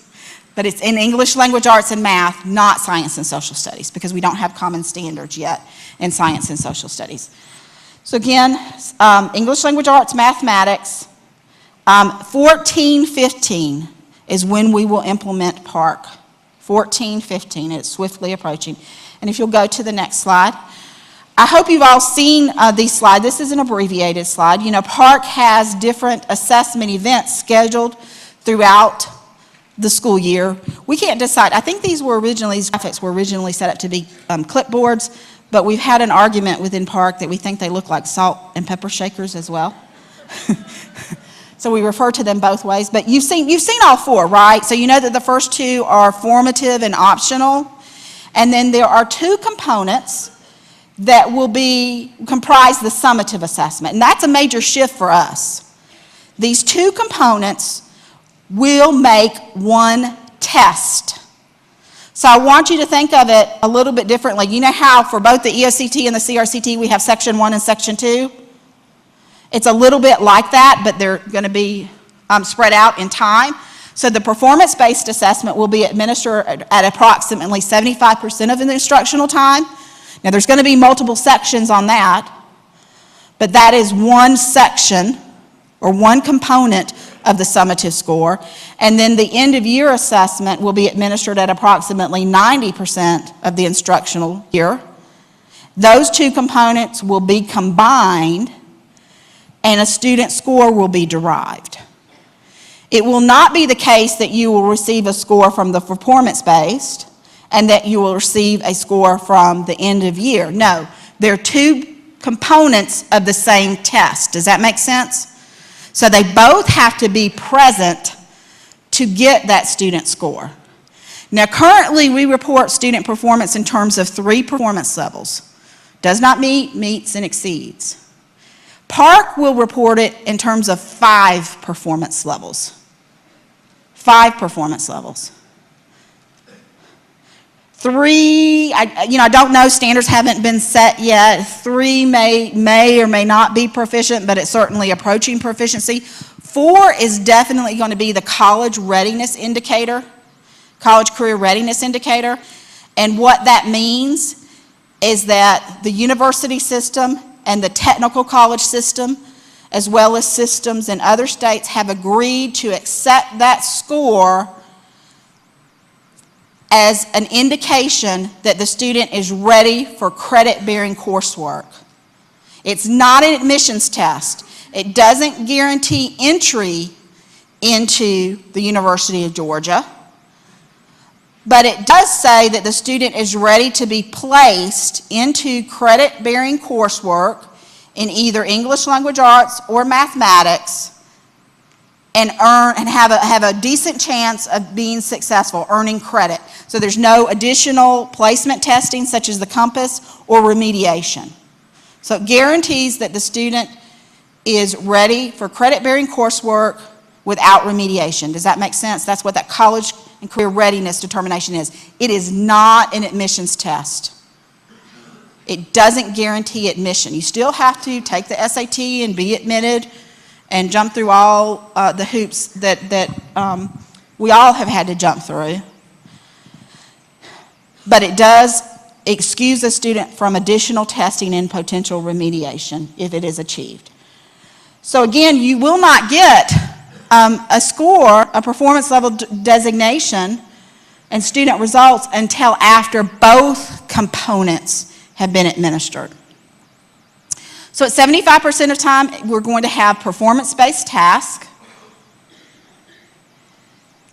but it's in English, language arts, and math, not science and social studies, because we don't have common standards yet in science and social studies. So again, English, language arts, mathematics, 14-15 is when we will implement PARC. 14-15, it's swiftly approaching. And if you'll go to the next slide. I hope you've all seen these slides. This is an abbreviated slide. You know, PARC has different assessment events scheduled throughout the school year. We can't decide. I think these graphics were originally set up to be clipboards, but we've had an argument within PARC that we think they look like salt and pepper shakers as well. So we refer to them both ways. But you've seen all four, right? So you know that the first two are formative and optional. And then there are two components that will comprise the summative assessment. And that's a major shift for us. These two components will make one test. So I want you to think of it a little bit differently. You know how for both the EOCT and the CRCT we have Section 1 and Section 2? It's a little bit like that, but they're going to be spread out in time. So the performance-based assessment will be administered at approximately 75% of the instructional time. Now there's going to be multiple sections on that, but that is one section or one component of the summative score. And then the end-of-year assessment will be administered at approximately 90% of the instructional year. Those two components will be combined and a student score will be derived. It will not be the case that you will receive a score from the performance-based and that you will receive a score from the end of year. No, they're two components of the same test. Does that make sense? So they both have to be present to get that student score. Now currently we report student performance in terms of 3 performance levels. Does not meet, meets, and exceeds. PARC will report it in terms of 5 performance levels. 5 performance levels. 3, I don't know, standards haven't been set yet. 3 may or may not be proficient, but it's certainly approaching proficiency. 4 is definitely going to be the college readiness indicator, college career readiness indicator. And what that means is that the university system and the technical college system, as well as systems in other states, have agreed to accept that score as an indication that the student is ready for credit-bearing coursework. It's not an admissions test. It doesn't guarantee entry into the University of Georgia, but it does say that the student is ready to be placed into credit-bearing coursework in either English language arts or mathematics and have a decent chance of being successful, earning credit. So there's no additional placement testing such as the compass or remediation. So it guarantees that the student is ready for credit-bearing coursework without remediation. Does that make sense? That's what that college and career readiness determination is. It is not an admissions test. It doesn't guarantee admission. You still have to take the SAT and be admitted and jump through all the hoops that we all have had to jump through. But it does excuse a student from additional testing and potential remediation if it is achieved. So again, you will not get a score, a performance level designation and student results until after both components have been administered. So at 75% of time, we're going to have performance-based tasks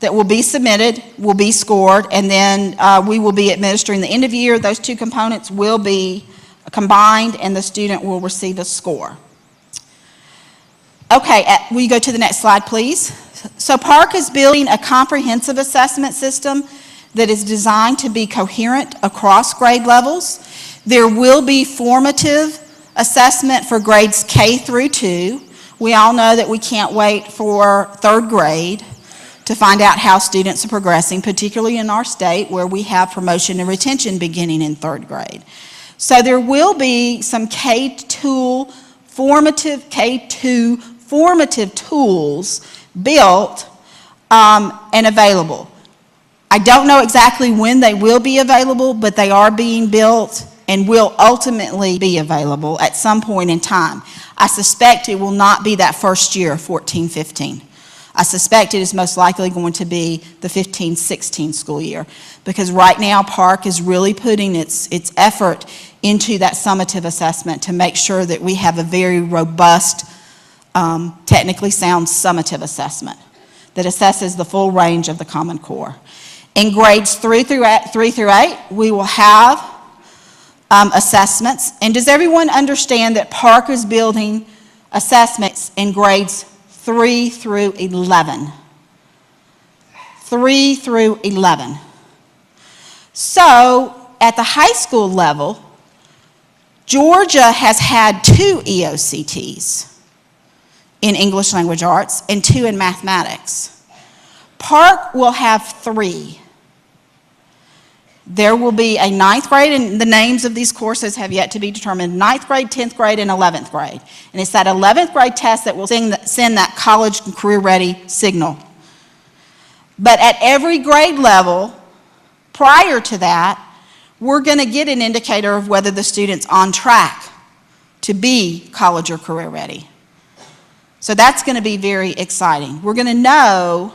that will be submitted, will be scored, and then we will be administering the end of year. Those two components will be combined, and the student will receive a score. Okay, will you go to the next slide, please? So Park is building a comprehensive assessment system that is designed to be coherent across grade levels. There will be formative assessment for grades K through 2. We all know that we can't wait for third grade to find out how students are progressing, particularly in our state where we have promotion and retention beginning in third grade. So there will be some K2 formative tools built and available. I don't know exactly when they will be available, but they are being built and will ultimately be available at some point in time. I suspect it will not be that first year, 14-15. I suspect it is most likely going to be the 15-16 school year, because right now Park is really putting its effort into that summative assessment to make sure that we have a very robust, technically sound summative assessment that assesses the full range of the Common Core. In grades 3 through 8, we will have assessments. And does everyone understand that Park is building assessments in grades 3 through 11? 3 through 11. So at the high school level, Georgia has had 2 EOCTs in English Language Arts and 2 in mathematics. Park will have 3. There will be a 9th grade, and the names of these courses have yet to be determined, 9th grade, 10th grade, and 11th grade. And it's that 11th grade test that will send that college and career ready signal. But at every grade level, prior to that, we're going to get an indicator of whether the student's on track to be college or career ready. So that's going to be very exciting. We're going to know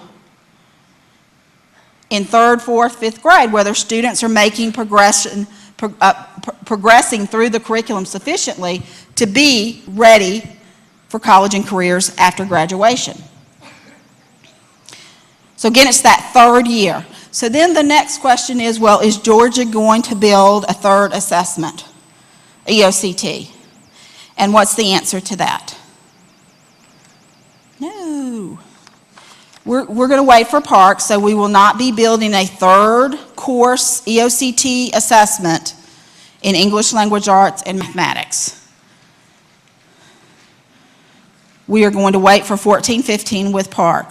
in 3rd, 4th, 5th grade whether students are making progressing through the curriculum sufficiently to be ready for college and careers after graduation. So again, it's that 3rd year. So then the next question is, well, is Georgia going to build a 3rd assessment, EOCT? And what's the answer to that? No. We're going to wait for Park, so we will not be building a 3rd course EOCT assessment in English Language Arts and Mathematics. We are going to wait for 14-15 with Park.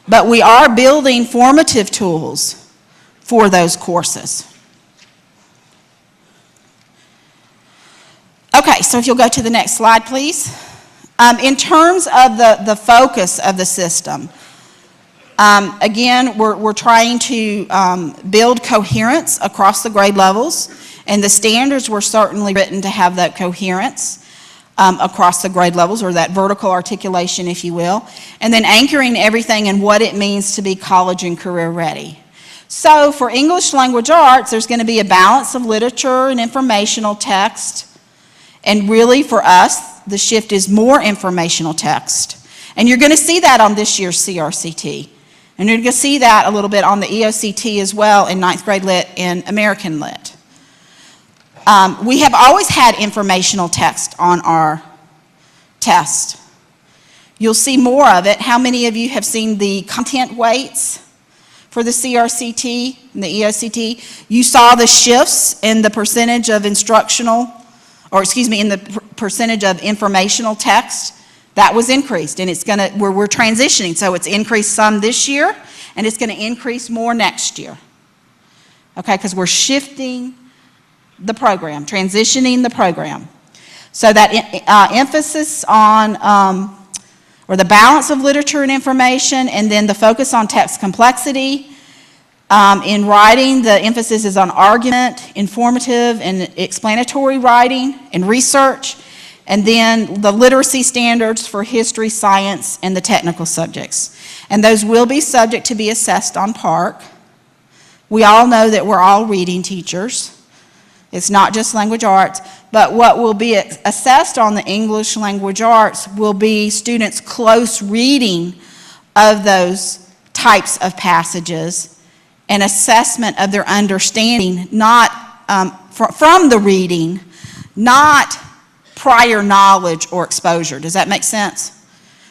But we are building formative tools for those courses. Okay, so if you'll go to the next slide, please. In terms of the focus of the system, again, we're trying to build coherence across the grade levels, and the standards were certainly written to have that coherence across the grade levels, or that vertical articulation, if you will, and then anchoring everything in what it means to be college and career ready. So for English Language Arts, there's going to be a balance of literature and informational text, and really for us, the shift is more informational text. And you're going to see that on this year's CRCT. And you're going to see that a little bit on the EOCT as well in 9th grade Lit and American Lit. We have always had informational text on our test. You'll see more of it. How many of you have seen the content weights for the CRCT and the EOCT? You saw the shifts in the percentage of instructional, or excuse me, in the percentage of informational text. That was increased, and it's gonna, we're transitioning, so it's increased some this year, and it's gonna increase more next year. Okay, because we're shifting the program, transitioning the program. So that emphasis on, or the balance of literature and information, and then the focus on text complexity. In writing, the emphasis is on argument, informative, and explanatory writing, and research, and then the literacy standards for history, science, and the technical subjects. And those will be subject to be assessed on Park. We all know that we're all reading teachers, It's not just language arts, but what will be assessed on the English language arts will be students' close reading of those types of passages and assessment of their understanding, not from the reading, not prior knowledge or exposure. Does that make sense?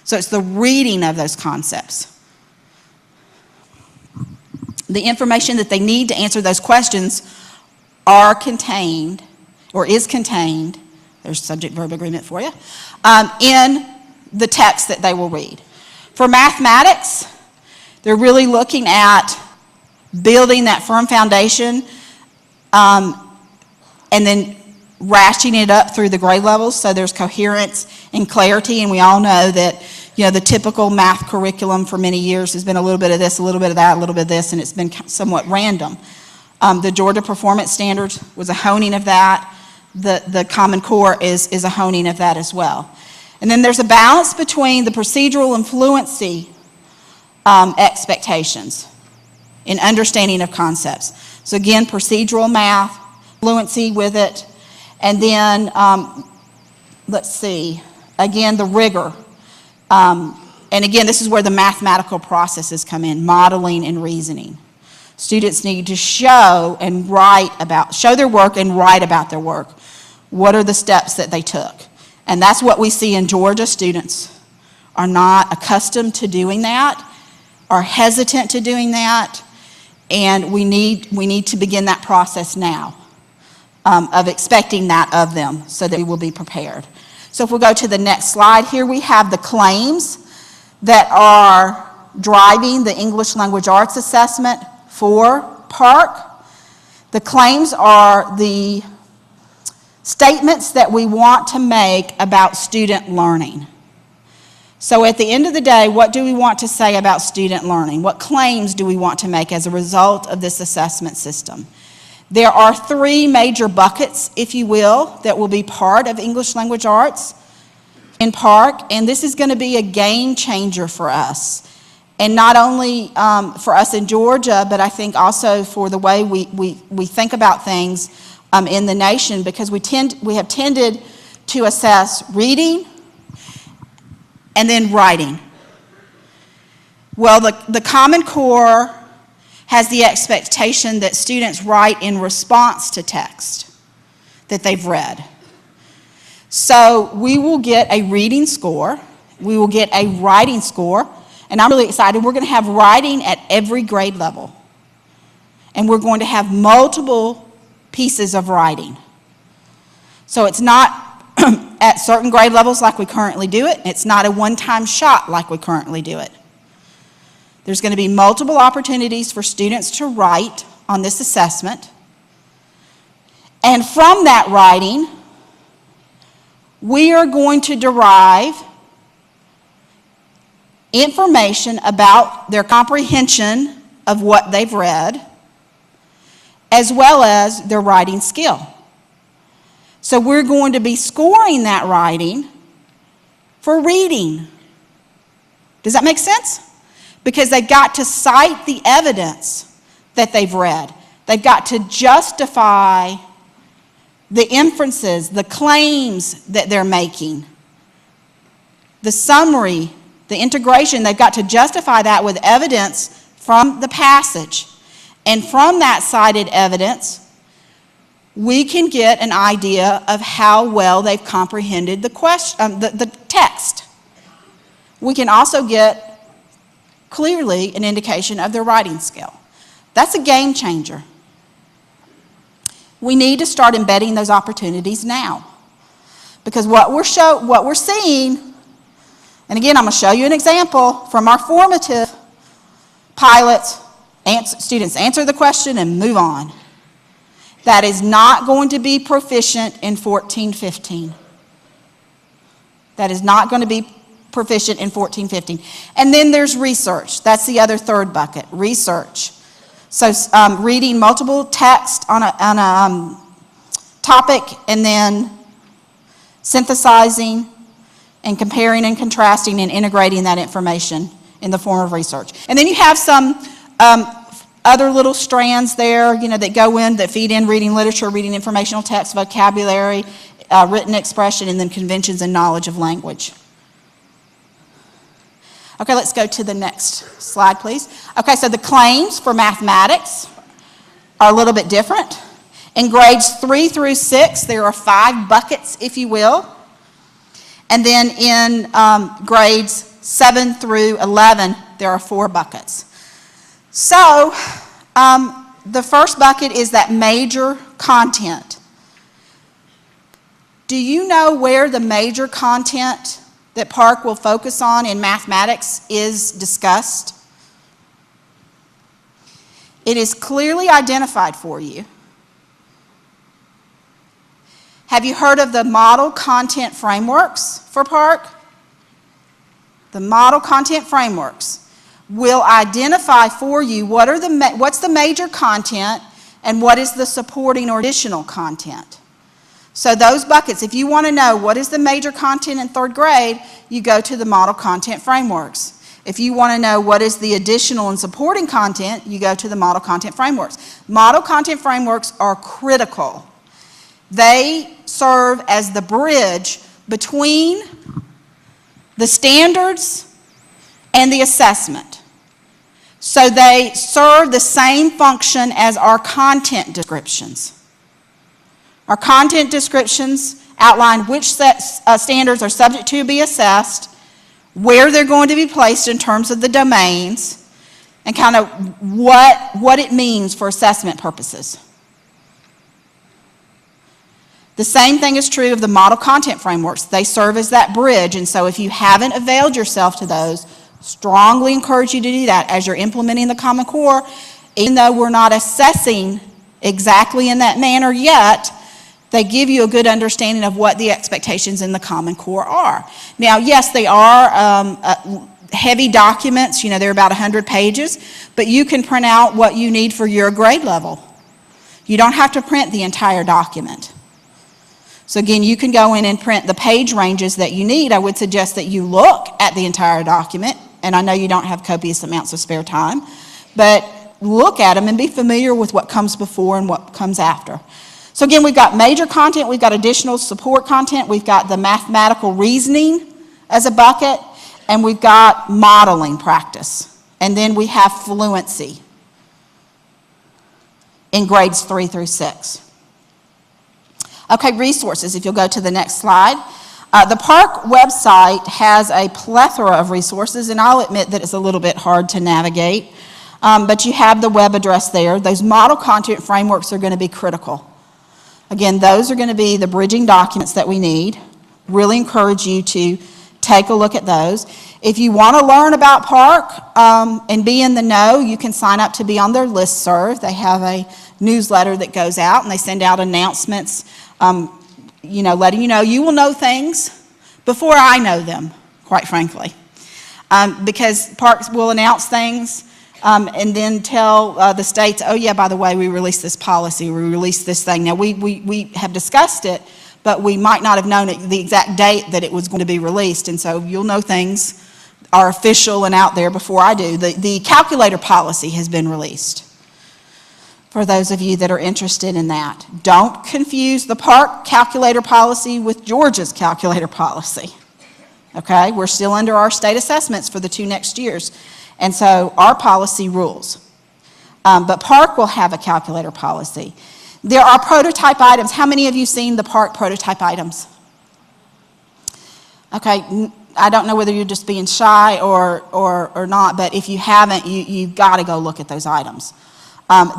So it's the reading of those concepts. The information that they need to answer those questions are contained, or is contained, there's subject-verb agreement for you, in the text that they will read. For mathematics, they're really looking at building that firm foundation and then ratcheting it up through the grade levels so there's coherence and clarity. And we all know that, you know, the typical math curriculum for many years has been a little bit of this, a little bit of that, a little bit of this, and it's been somewhat random. The Georgia Performance Standards was a honing of that. The Common Core is a honing of that as well. And then there's a balance between the procedural and fluency expectations in understanding of concepts. So again, procedural math, fluency with it, and then, let's see, again, the rigor. And again, this is where the mathematical processes come in, modeling and reasoning. Students need to show their work and write about their work. What are the steps that they took? And that's what we see in Georgia. Students are not accustomed to doing that, are hesitant to doing that, and we need to begin that process now of expecting that of them so that we will be prepared. So if we go to the next slide, here we have the claims that are driving the English language arts assessment for PARC. The claims are the statements that we want to make about student learning. So at the end of the day, what do we want to say about student learning? What claims do we want to make as a result of this assessment system? There are three major buckets, if you will, that will be part of English language arts in PARC, and this is going to be a game changer for us. And not only for us in Georgia, but I think also for the way we think about things in the nation, because we have tended to assess reading and then writing. Well, the Common Core has the expectation that students write in response to text that they've read. So we will get a reading score, we will get a writing score, and I'm really excited. We're going to have writing at every grade level. And we're going to have multiple pieces of writing. So it's not at certain grade levels like we currently do it. It's not a one-time shot like we currently do it. There's going to be multiple opportunities for students to write on this assessment. And from that writing, we are going to derive information about their comprehension of what they've read, as well as their writing skill. So we're going to be scoring that writing for reading. Does that make sense? Because they've got to cite the evidence that they've read. They've got to justify the inferences, the claims that they're making, the summary, the integration. They've got to justify that with evidence from the passage. And from that cited evidence, we can get an idea of how well they've comprehended the text. We can also get clearly an indication of their writing skill. That's a game changer. We need to start embedding those opportunities now. Because what we're seeing, and again, I'm going to show you an example from our formative pilots. Students answer the question and move on. That is not going to be proficient in 14-15. That is not going to be proficient in 14-15. And then there's research. That's the other third bucket, research. So reading multiple texts on a topic and then synthesizing and comparing and contrasting and integrating that information in the form of research. And then you have some other little strands there, that go in, that feed in reading literature, reading informational text, vocabulary, written expression, and then conventions and knowledge of language. Okay, let's go to the next slide, please. Okay, so the claims for mathematics are a little bit different. In grades 3 through 6, there are 5 buckets, if you will. And then in grades 7 through 11, there are 4 buckets. So, the first bucket is that major content. Do you know where the major content that Park will focus on in mathematics is discussed? It is clearly identified for you. Have you heard of the model content frameworks for Park? The model content frameworks will identify for you what's the major content and what is the supporting or additional content. So those buckets, if you want to know what is the major content in 3rd grade, you go to the model content frameworks. If you want to know what is the additional and supporting content, you go to the model content frameworks. Model content frameworks are critical. They serve as the bridge between the standards and the assessment. So they serve the same function as our content descriptions. Our content descriptions outline which standards are subject to be assessed, where they're going to be placed in terms of the domains, and kind of what it means for assessment purposes. The same thing is true of the model content frameworks. They serve as that bridge, and so if you haven't availed yourself to those, strongly encourage you to do that as you're implementing the Common Core. Even though we're not assessing exactly in that manner yet, they give you a good understanding of what the expectations in the Common Core are. Now, yes, they are heavy documents. They're about 100 pages, but you can print out what you need for your grade level. You don't have to print the entire document. So again, you can go in and print the page ranges that you need. I would suggest that you look at the entire document, and I know you don't have copious amounts of spare time, but look at them and be familiar with what comes before and what comes after. So again, we've got major content, we've got additional support content, we've got the mathematical reasoning as a bucket, and we've got modeling practice. And then we have fluency in grades 3 through 6. Okay, resources, if you'll go to the next slide. The Park website has a plethora of resources, and I'll admit that it's a little bit hard to navigate, but you have the web address there. Those model content frameworks are going to be critical. Again, those are going to be the bridging documents that we need. Really encourage you to take a look at those. If you want to learn about Park and be in the know, you can sign up to be on their listserv. They have a newsletter that goes out, and they send out announcements, letting you know. You will know things before I know them, quite frankly, because Parks will announce things and then tell the states, oh yeah, by the way, we released this policy, we released this thing. Now, we have discussed it, but we might not have known the exact date that it was going to be released, and so you'll know things are official and out there before I do. The calculator policy has been released, for those of you that are interested in that. Don't confuse the Park calculator policy with Georgia's calculator policy. Okay, we're still under our state assessments for the 2 next years. And so our policy rules. But Park will have a calculator policy. There are prototype items. How many of you seen the Park prototype items? Okay, I don't know whether you're just being shy or not, but if you haven't, you've got to go look at those items.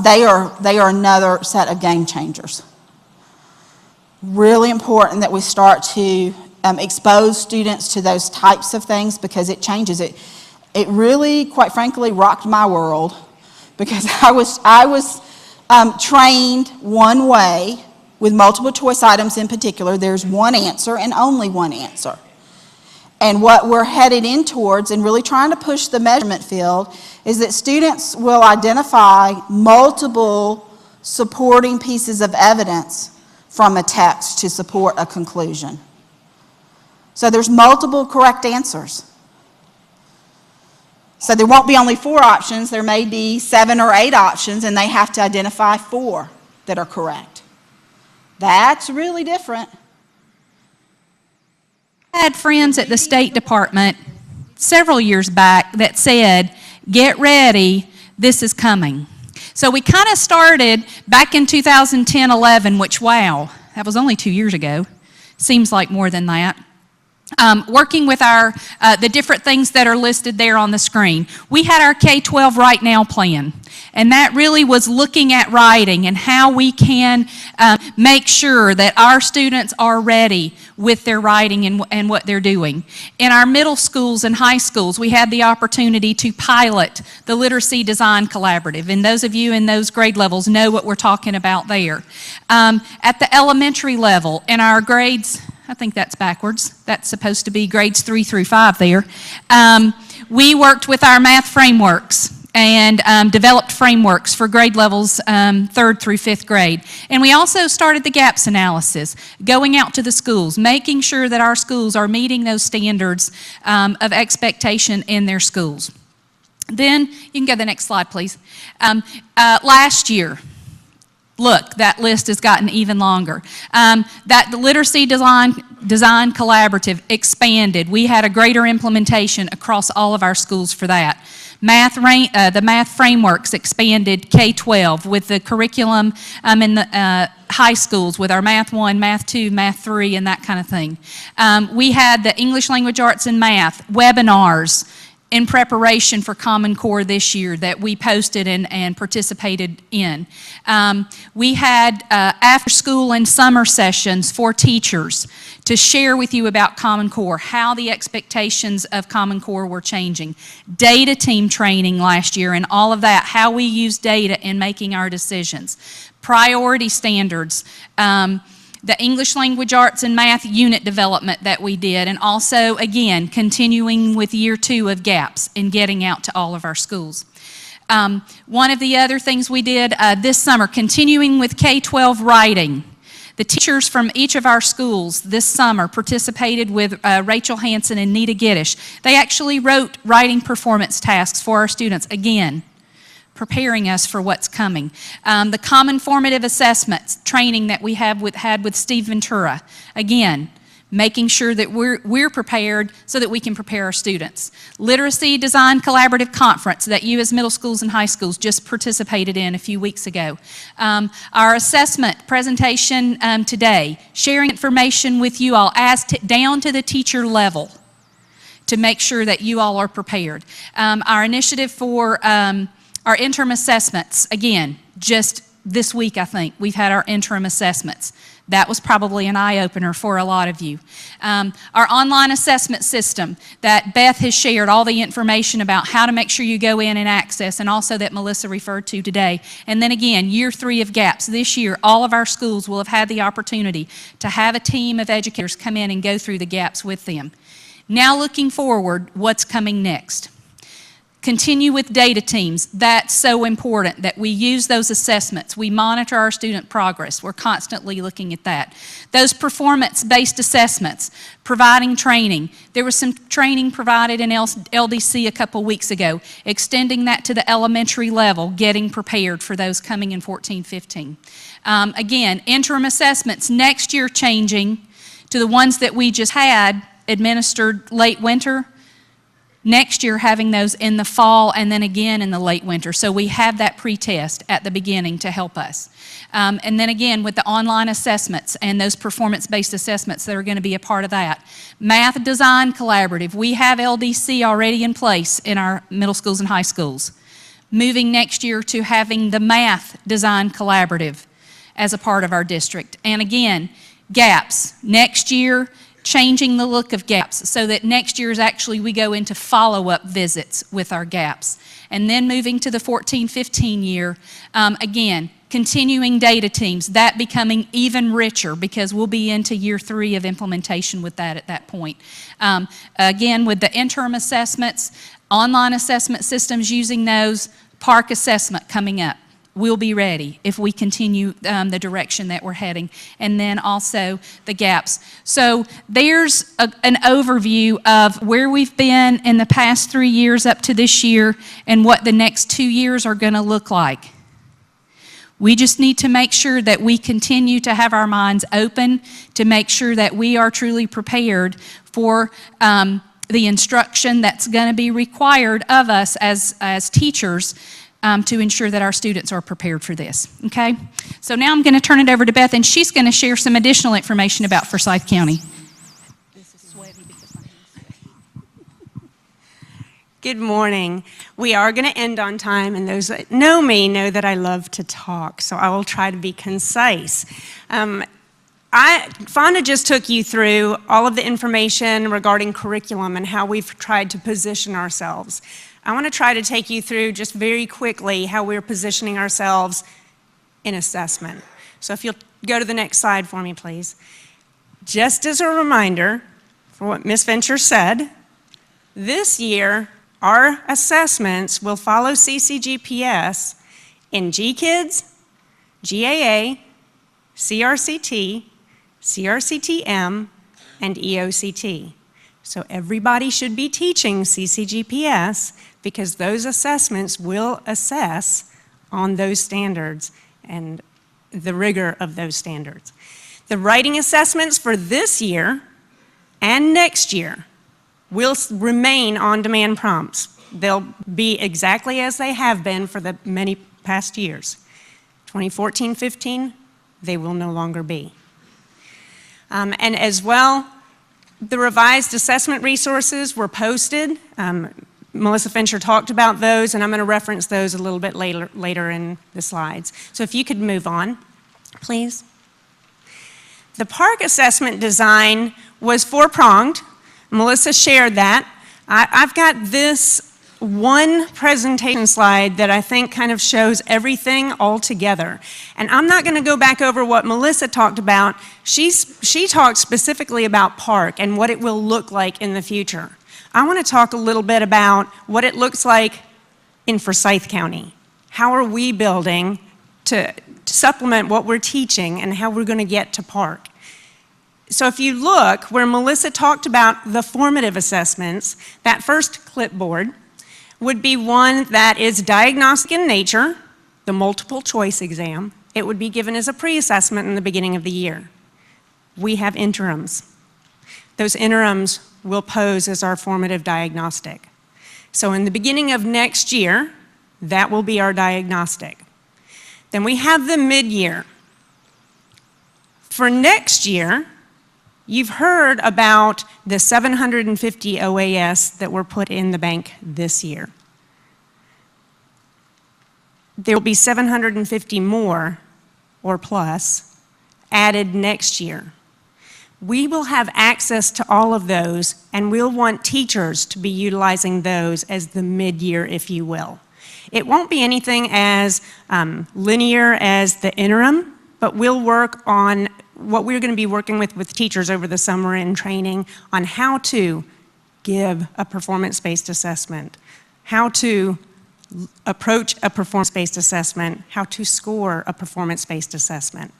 They are another set of game changers. Really important that we start to expose students to those types of things, because it changes it. It really, quite frankly, rocked my world, because I was trained one way with multiple choice items in particular. There's one answer and only one answer. And what we're headed in towards, and really trying to push the measurement field, is that students will identify multiple supporting pieces of evidence from a text to support a conclusion. So there's multiple correct answers. So there won't be only 4 options, there may be 7 or 8 options, and they have to identify 4 that are correct. That's really different. I had friends at the State Department several years back that said, get ready, this is coming. So we kind of started back in 2010-11, which, wow, that was only 2 years ago. Seems like more than that. Working with our the different things that are listed there on the screen. We had our K-12 Right Now plan, and that really was looking at writing and how we can make sure that our students are ready with their writing and what they're doing. In our middle schools and high schools, we had the opportunity to pilot the Literacy Design Collaborative, and those of you in those grade levels know what we're talking about there. At the elementary level, in our grades, I think that's backwards. That's supposed to be grades 3 through 5 there. We worked with our math frameworks and developed frameworks for grade levels 3rd through 5th grade. And we also started the gaps analysis, going out to the schools, making sure that our schools are meeting those standards of expectation in their schools. Then, you can go to the next slide, please. Last year, look, that list has gotten even longer. The Literacy Design Collaborative expanded. We had a greater implementation across all of our schools for that. The math frameworks expanded K-12 with the curriculum in the high schools with our Math 1, Math 2, Math 3, and that kind of thing. We had the English Language Arts and Math webinars in preparation for Common Core this year that we posted and participated in. We had after-school and summer sessions for teachers to share with you about Common Core, how the expectations of Common Core were changing. Data team training last year and all of that, how we use data in making our decisions. Priority standards, the English Language Arts and Math unit development that we did, and also, again, continuing with year 2 of gaps and getting out to all of our schools. One of the other things we did this summer, continuing with K-12 writing. The teachers from each of our schools this summer participated with Rachel Hansen and Nita Giddish. They actually wrote writing performance tasks for our students, again, preparing us for what's coming. The common formative assessments training that we had with Steve Ventura, again, making sure that we're prepared so that we can prepare our students. Literacy Design Collaborative Conference that you as middle schools and high schools just participated in a few weeks ago. Our assessment presentation today, sharing information with you all down to the teacher level to make sure that you all are prepared. Our initiative for our interim assessments, again, just this week, I think, we've had our interim assessments. That was probably an eye-opener for a lot of you. Our online assessment system that Beth has shared all the information about how to make sure you go in and access, and also that Melissa referred to today. And then again, year 3 of gaps. This year, all of our schools will have had the opportunity to have a team of educators come in and go through the gaps with them. Now looking forward, what's coming next? Continue with data teams. That's so important that we use those assessments. We monitor our student progress. We're constantly looking at that. Those performance-based assessments, providing training. There was some training provided in LDC a couple weeks ago, extending that to the elementary level, getting prepared for those coming in 14-15. Again, interim assessments next year changing to the ones that we just had administered late winter. Next year, having those in the fall and then again in the late winter. So we have that pre-test at the beginning to help us. And then again, with the online assessments and those performance-based assessments that are going to be a part of that. Math Design Collaborative. We have LDC already in place in our middle schools and high schools. Moving next year to having the Math Design Collaborative as a part of our district. And again, gaps. Next year, changing the look of gaps so that next year is actually we go into follow-up visits with our gaps. And then moving to the 14-15 year, again, continuing data teams, that becoming even richer because we'll be into year 3 of implementation with that at that point. Again, with the interim assessments, online assessment systems using those, PARC assessment coming up. we'll be ready if we continue the direction that we're heading. And then also the gaps. So there's an overview of where we've been in the past 3 years up to this year and what the next 2 years are going to look like. We just need to make sure that we continue to have our minds open to make sure that we are truly prepared for the instruction that's going to be required of us as teachers to ensure that our students are prepared for this, okay? So now I'm going to turn it over to Beth, and she's going to share some additional information about Forsyth County. This is sweaty because my hands sweaty. Good morning. We are going to end on time, and those that know me know that I love to talk, so I will try to be concise. Fonda just took you through all of the information regarding curriculum and how we've tried to position ourselves. I want to try to take you through just very quickly how we're positioning ourselves in assessment. So if you'll go to the next slide for me, please. Just as a reminder for what Ms. Fincher said, this year our assessments will follow CCGPS in GKIDS, GAA, CRCT, CRCTM, and EOCT. So everybody should be teaching CCGPS because those assessments will assess on those standards and the rigor of those standards. The writing assessments for this year and next year will remain on-demand prompts. They'll be exactly as they have been for the many past years. 2014-15, they will no longer be. And as well, the revised assessment resources were posted. Melissa Fincher talked about those, and I'm going to reference those a little bit later in the slides. So if you could move on, please. The park assessment design was four-pronged. Melissa shared that. I've got this one presentation slide that I think kind of shows everything all together. And I'm not going to go back over what Melissa talked about. She talked specifically about park and what it will look like in the future. I want to talk a little bit about what it looks like in Forsyth County. How are we building to supplement what we're teaching and how we're going to get to park? So if you look where Melissa talked about the formative assessments, that first clipboard would be one that is diagnostic in nature, the multiple choice exam. It would be given as a pre-assessment in the beginning of the year. We have interims. Those interims will pose as our formative diagnostic. So in the beginning of next year, that will be our diagnostic. Then we have the mid-year. For next year, you've heard about the 750 OAS that were put in the bank this year. There will be 750 more or plus added next year. We will have access to all of those, and we'll want teachers to be utilizing those as the mid-year, if you will. It won't be anything as linear as the interim, but we'll work on what we're going to be working with teachers over the summer in training on how to give a performance-based assessment, how to approach a performance-based assessment, how to score a performance-based assessment.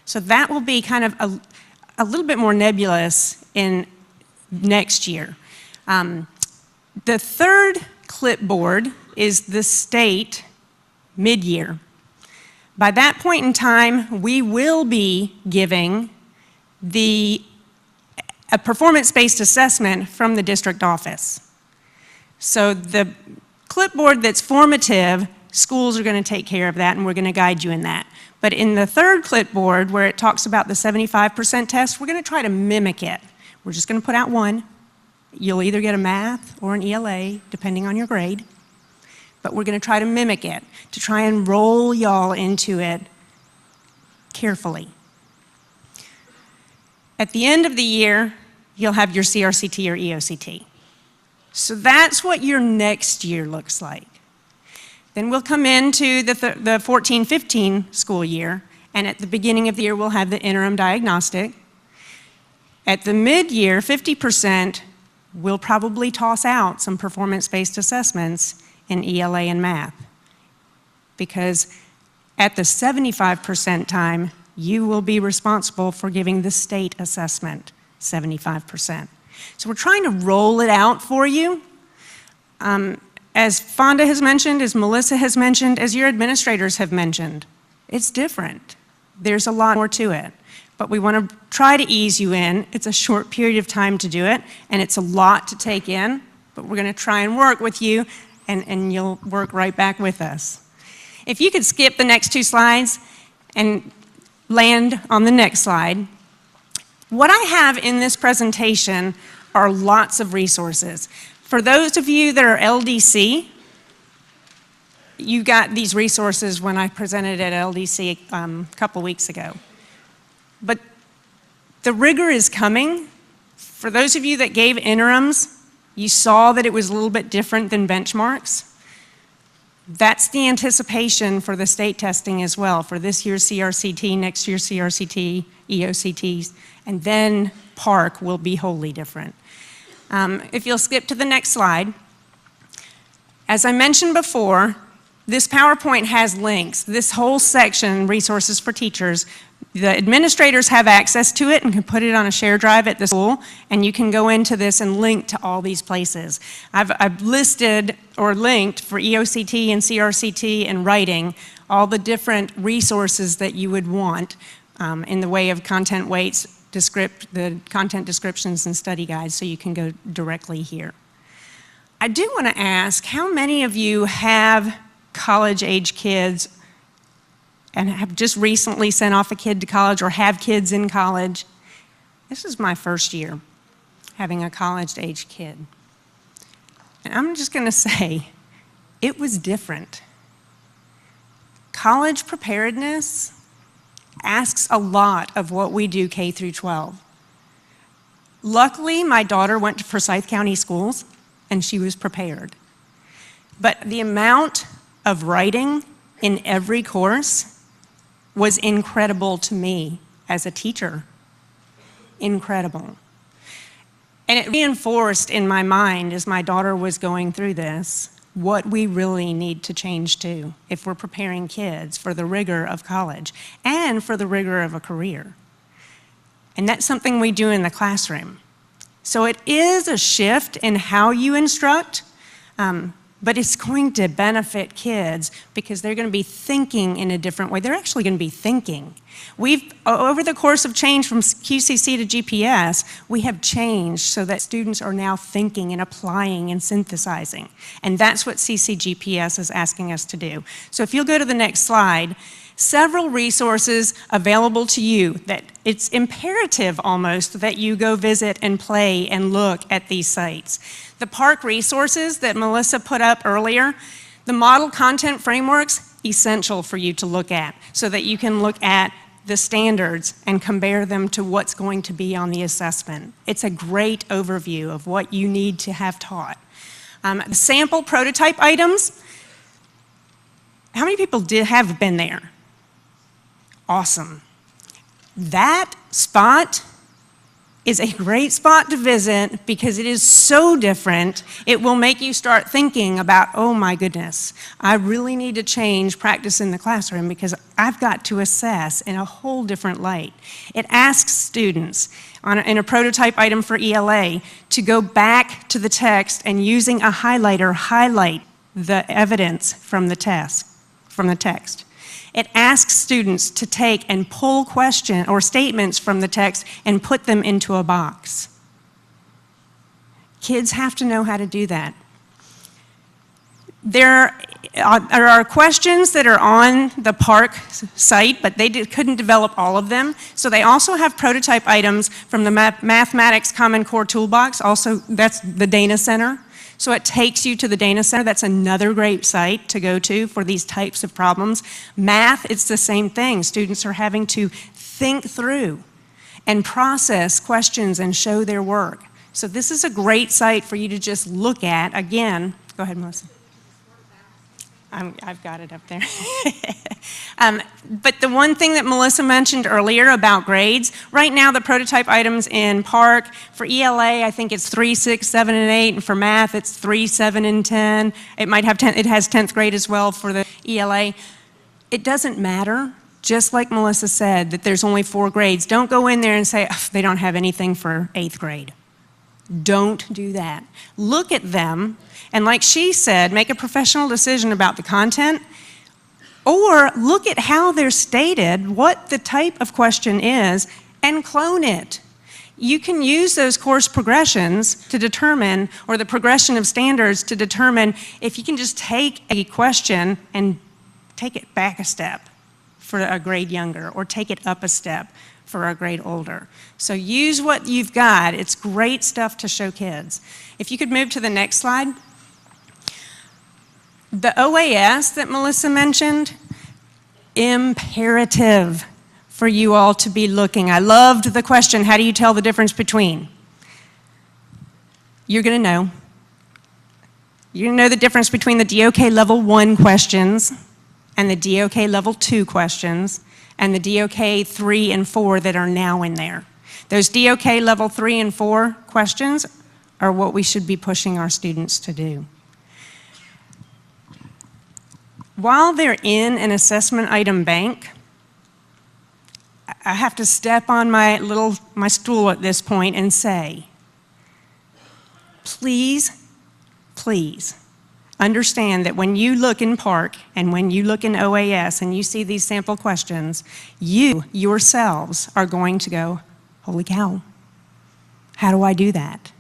So that will be kind of a little bit more nebulous in next year. The third clipboard is the state mid-year. By that point in time, we will be giving a performance-based assessment from the district office. So the clipboard that's formative, schools are going to take care of that, and we're going to guide you in that. But in the third clipboard, where it talks about the 75% test, we're going to try to mimic it. We're just going to put out one. You'll either get a math or an ELA, depending on your grade. But we're going to try to mimic it, to try and roll y'all into it carefully. At the end of the year, you'll have your CRCT or EOCT. So that's what your next year looks like. Then we'll come into the 14-15 school year, and at the beginning of the year, we'll have the interim diagnostic. At the mid-year, 50% will probably toss out some performance-based assessments in ELA and math, because At the 75% time, you will be responsible for giving the state assessment, 75%. So we're trying to roll it out for you. As Fonda has mentioned, as Melissa has mentioned, as your administrators have mentioned, it's different. There's a lot more to it. But we want to try to ease you in. It's a short period of time to do it, and it's a lot to take in, but we're going to try and work with you, and you'll work right back with us. If you could skip the next 2 slides and land on the next slide. What I have in this presentation are lots of resources. For those of you that are LDC, you got these resources when I presented at LDC a couple weeks ago. But the rigor is coming. For those of you that gave interims, you saw that it was a little bit different than benchmarks. That's the anticipation for the state testing as well, for this year's CRCT, next year's CRCT, EOCTs, and then PARC will be wholly different. If you'll skip to the next slide. As I mentioned before, this PowerPoint has links. This whole section, Resources for Teachers, the administrators have access to it and can put it on a share drive at the school, and you can go into this and link to all these places. I've listed or linked for EOCT and CRCT and writing all the different resources that you would want in the way of content weights, the content descriptions and study guides, so you can go directly here. I do want to ask, how many of you have college-age kids and have just recently sent off a kid to college or have kids in college? This is my first year having a college-age kid. And I'm just going to say, it was different. College preparedness asks a lot of what we do K through 12. Luckily, my daughter went to Forsyth County schools and she was prepared. But the amount of writing in every course was incredible to me as a teacher. Incredible. And it reinforced in my mind as my daughter was going through this what we really need to change to if we're preparing kids for the rigor of college and for the rigor of a career. And that's something we do in the classroom. So it is a shift in how you instruct, but it's going to benefit kids because they're going to be thinking in a different way. They're actually going to be thinking. Over the course of change from QCC to GPS, we have changed so that students are now thinking and applying and synthesizing. And that's what CCGPS is asking us to do. So if you'll go to the next slide, several resources available to you that it's imperative almost that you go visit and play and look at these sites. The PARC resources that Melissa put up earlier, the model content frameworks, essential for you to look at so that you can look at the standards and compare them to what's going to be on the assessment. It's a great overview of what you need to have taught. The sample prototype items, how many people have been there? Awesome. That spot is a great spot to visit because it is so different. It will make you start thinking about, oh my goodness, I really need to change practice in the classroom because I've got to assess in a whole different light. It asks students in a prototype item for ELA to go back to the text and using a highlighter highlight the evidence from the text. It asks students to take and pull questions or statements from the text and put them into a box. Kids have to know how to do that. There are questions that are on the PARC site, but they couldn't develop all of them. So they also have prototype items from the Mathematics Common Core Toolbox. Also, that's the Dana Center. So it takes you to the Dana Center. That's another great site to go to for these types of problems. Math, it's the same thing. Students are having to think through and process questions and show their work. So this is a great site for you to just look at. Again, go ahead, Melissa. I've got it up there. But the one thing that Melissa mentioned earlier about grades, right now the prototype items in PARC, for ELA I think it's 3, 6, 7, and 8, and for math it's 3, 7, and 10. It might have 10, it has 10th grade as well for the ELA. It doesn't matter, just like Melissa said, that there's only 4 grades. Don't go in there and say, oh, they don't have anything for 8th grade. Don't do that. Look at them, and like she said, make a professional decision about the content, or look at how they're stated, what the type of question is, and clone it. You can use those course progressions to determine, or the progression of standards to determine if you can just take a question and take it back a step for a grade younger, or take it up a step for a grade older. So use what you've got. It's great stuff to show kids. If you could move to the next slide. The OAS that Melissa mentioned, imperative for you all to be looking. I loved the question, how do you tell the difference between? You're going to know. You're going to know the difference between the DOK Level 1 questions and the DOK Level 2 questions and the DOK 3 and 4 that are now in there. Those DOK Level 3 and 4 questions are what we should be pushing our students to do. While they're in an assessment item bank, I have to step on my stool at this point and say, please, please understand that when you look in PARC and when you look in OAS and you see these sample questions, you yourselves are going to go, holy cow, how do I do that?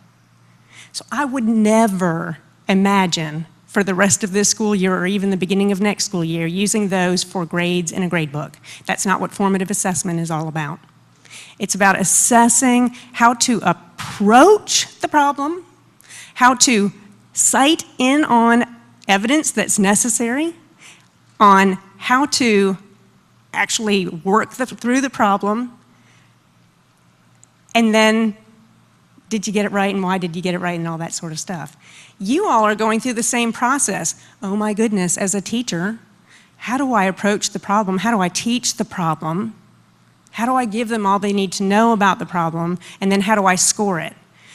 So I would never imagine for the rest of this school year or even the beginning of next school year using those for grades in a grade book. That's not what formative assessment is all about. It's about assessing how to approach the problem, how to cite in on evidence that's necessary, on how to actually work through the problem, and then did you get it right and why did you get it right and all that sort of stuff. You all are going through the same process. Oh my goodness, as a teacher, how do I approach the problem? How do I teach the problem? How do I give them all they need to know about the problem? And then how do I score it?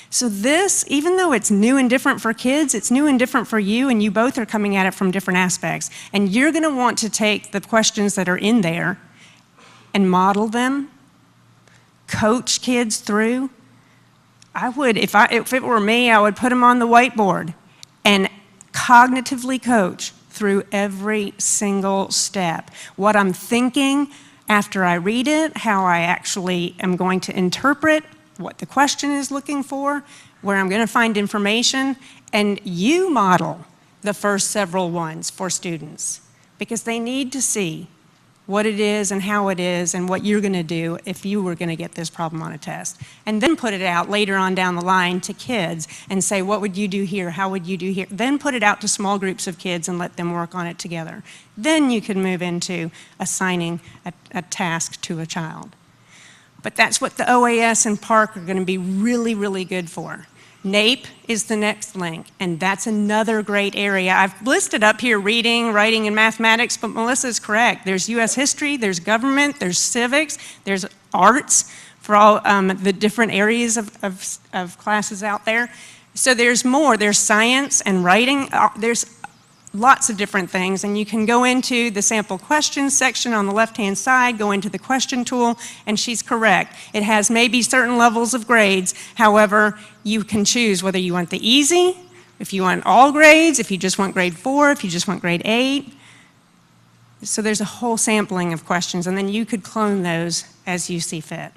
So this, even though it's new and different for kids, it's new and different for you, and you both are coming at it from different aspects. And you're going to want to take the questions that are in there and model them, coach kids through. I would, if it were me, I would put them on the whiteboard and cognitively coach through every single step. What I'm thinking after I read it, how I actually am going to interpret what the question is looking for, where I'm going to find information, and you model the first several ones for students because they need to see what it is and how it is and what you're going to do if you were going to get this problem on a test. And then put it out later on down the line to kids and say, what would you do here? How would you do here? Then put it out to small groups of kids and let them work on it together. Then you can move into assigning a task to a child. But that's what the OAS and PARC are going to be really, really good for. NAEP is the next link, and that's another great area. I've listed up here reading, writing, and mathematics, but Melissa's correct. There's U.S. history, there's government, there's civics, there's arts for all the different areas of classes out there. So there's more. There's science and writing. There's lots of different things, and you can go into the sample questions section on the left-hand side, go into the question tool, and she's correct. It has maybe certain levels of grades. However, you can choose whether you want the easy, if you want all grades, if you just want grade 4, if you just want grade 8. So there's a whole sampling of questions, and then you could clone those as you see fit.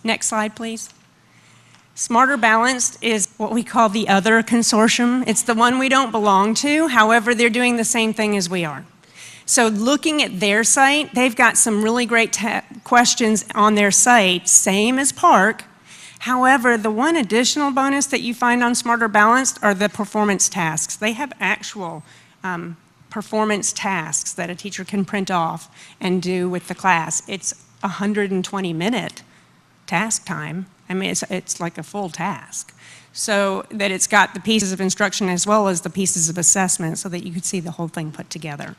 Next slide, please. Smarter Balanced is what we call the other consortium. It's the one we don't belong to. However, they're doing the same thing as we are. So looking at their site, they've got some really great questions on their site, same as PARC. However, the one additional bonus that you find on Smarter Balanced are the performance tasks. They have actual performance tasks that a teacher can print off and do with the class. It's 120-minute task time. I mean, it's like a full task. So that it's got the pieces of instruction as well as the pieces of assessment so that you could see the whole thing put together.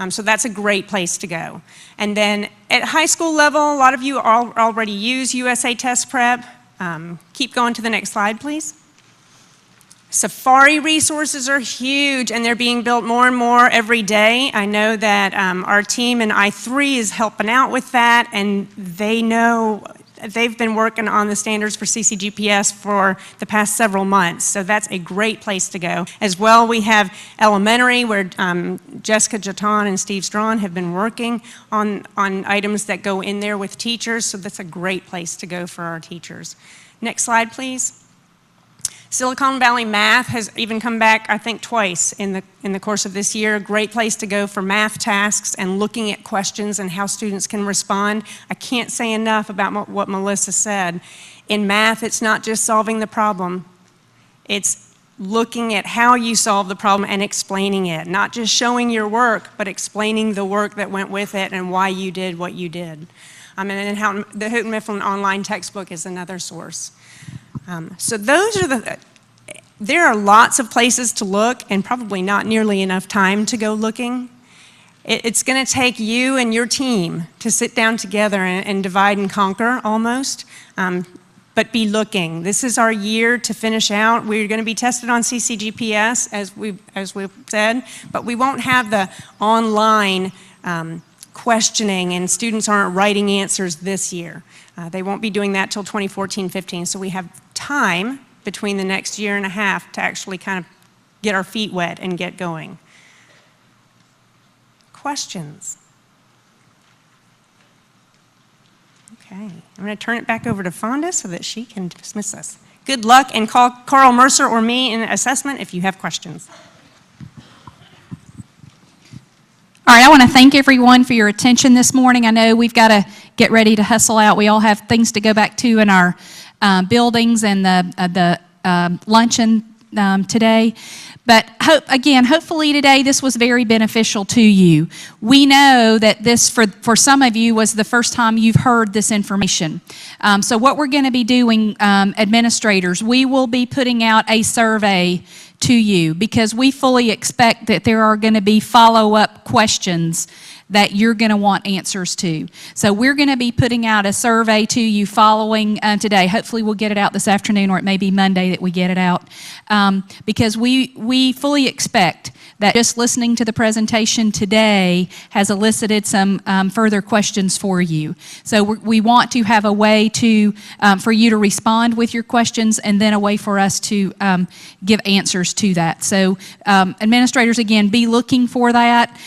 So that's a great place to go. And then at high school level, a lot of you already use USA Test Prep. Keep going to the next slide, please. Safari resources are huge, and they're being built more and more every day. I know that our team in I3 is helping out with that, and they've been working on the standards for CCGPS for the past several months, so that's a great place to go. As well, we have elementary, where Jessica Jaton and Steve Strawn have been working on items that go in there with teachers, so that's a great place to go for our teachers. Next slide, please. Silicon Valley Math has even come back, I think, twice in the course of this year. A great place to go for math tasks and looking at questions and how students can respond. I can't say enough about what Melissa said. In math, it's not just solving the problem. It's looking at how you solve the problem and explaining it. Not just showing your work, but explaining the work that went with it and why you did what you did. And then the Houghton Mifflin online textbook is another source. So those are there are lots of places to look and probably not nearly enough time to go looking. It's going to take you and your team to sit down together and divide and conquer almost, but be looking. This is our year to finish out. We're going to be tested on CCGPS, as we've said, but we won't have the online questioning, and students aren't writing answers this year. They won't be doing that till 2014-15, so we have time between the next year and a half to actually kind of get our feet wet and get going. Questions? Okay, I'm going to turn it back over to Fonda so that she can dismiss us. Good luck, and call Carl Mercer or me in assessment if you have questions. All right, I want to thank everyone for your attention this morning. I know we've got to get ready to hustle out. We all have things to go back to in our buildings and the luncheon today. But hopefully today this was very beneficial to you. We know that this, for some of you, was the first time you've heard this information. So what we're going to be doing, administrators, we will be putting out a survey to you because we fully expect that there are going to be follow-up questions that you're going to want answers to. So we're going to be putting out a survey to you following today. Hopefully we'll get it out this afternoon, or it may be Monday that we get it out, because we fully expect that just listening to the presentation today has elicited some further questions for you. So we want to have a way to for you to respond with your questions, and then a way for us to give answers to that. So administrators, again, be looking for that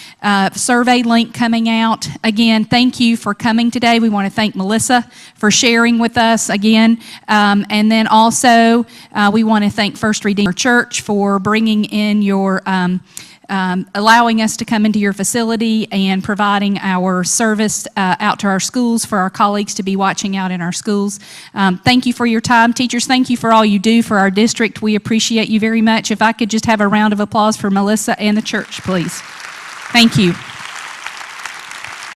survey link coming out. Again, thank you for coming today. We want to thank Melissa for sharing with us again. And then also, we want to thank First Redeemer Church for bringing in your, allowing us to come into your facility and providing our service out to our schools for our colleagues to be watching out in our schools. Thank you for your time. Teachers, thank you for all you do for our district. We appreciate you very much. If I could just have a round of applause for Melissa and the church, please. Thank you.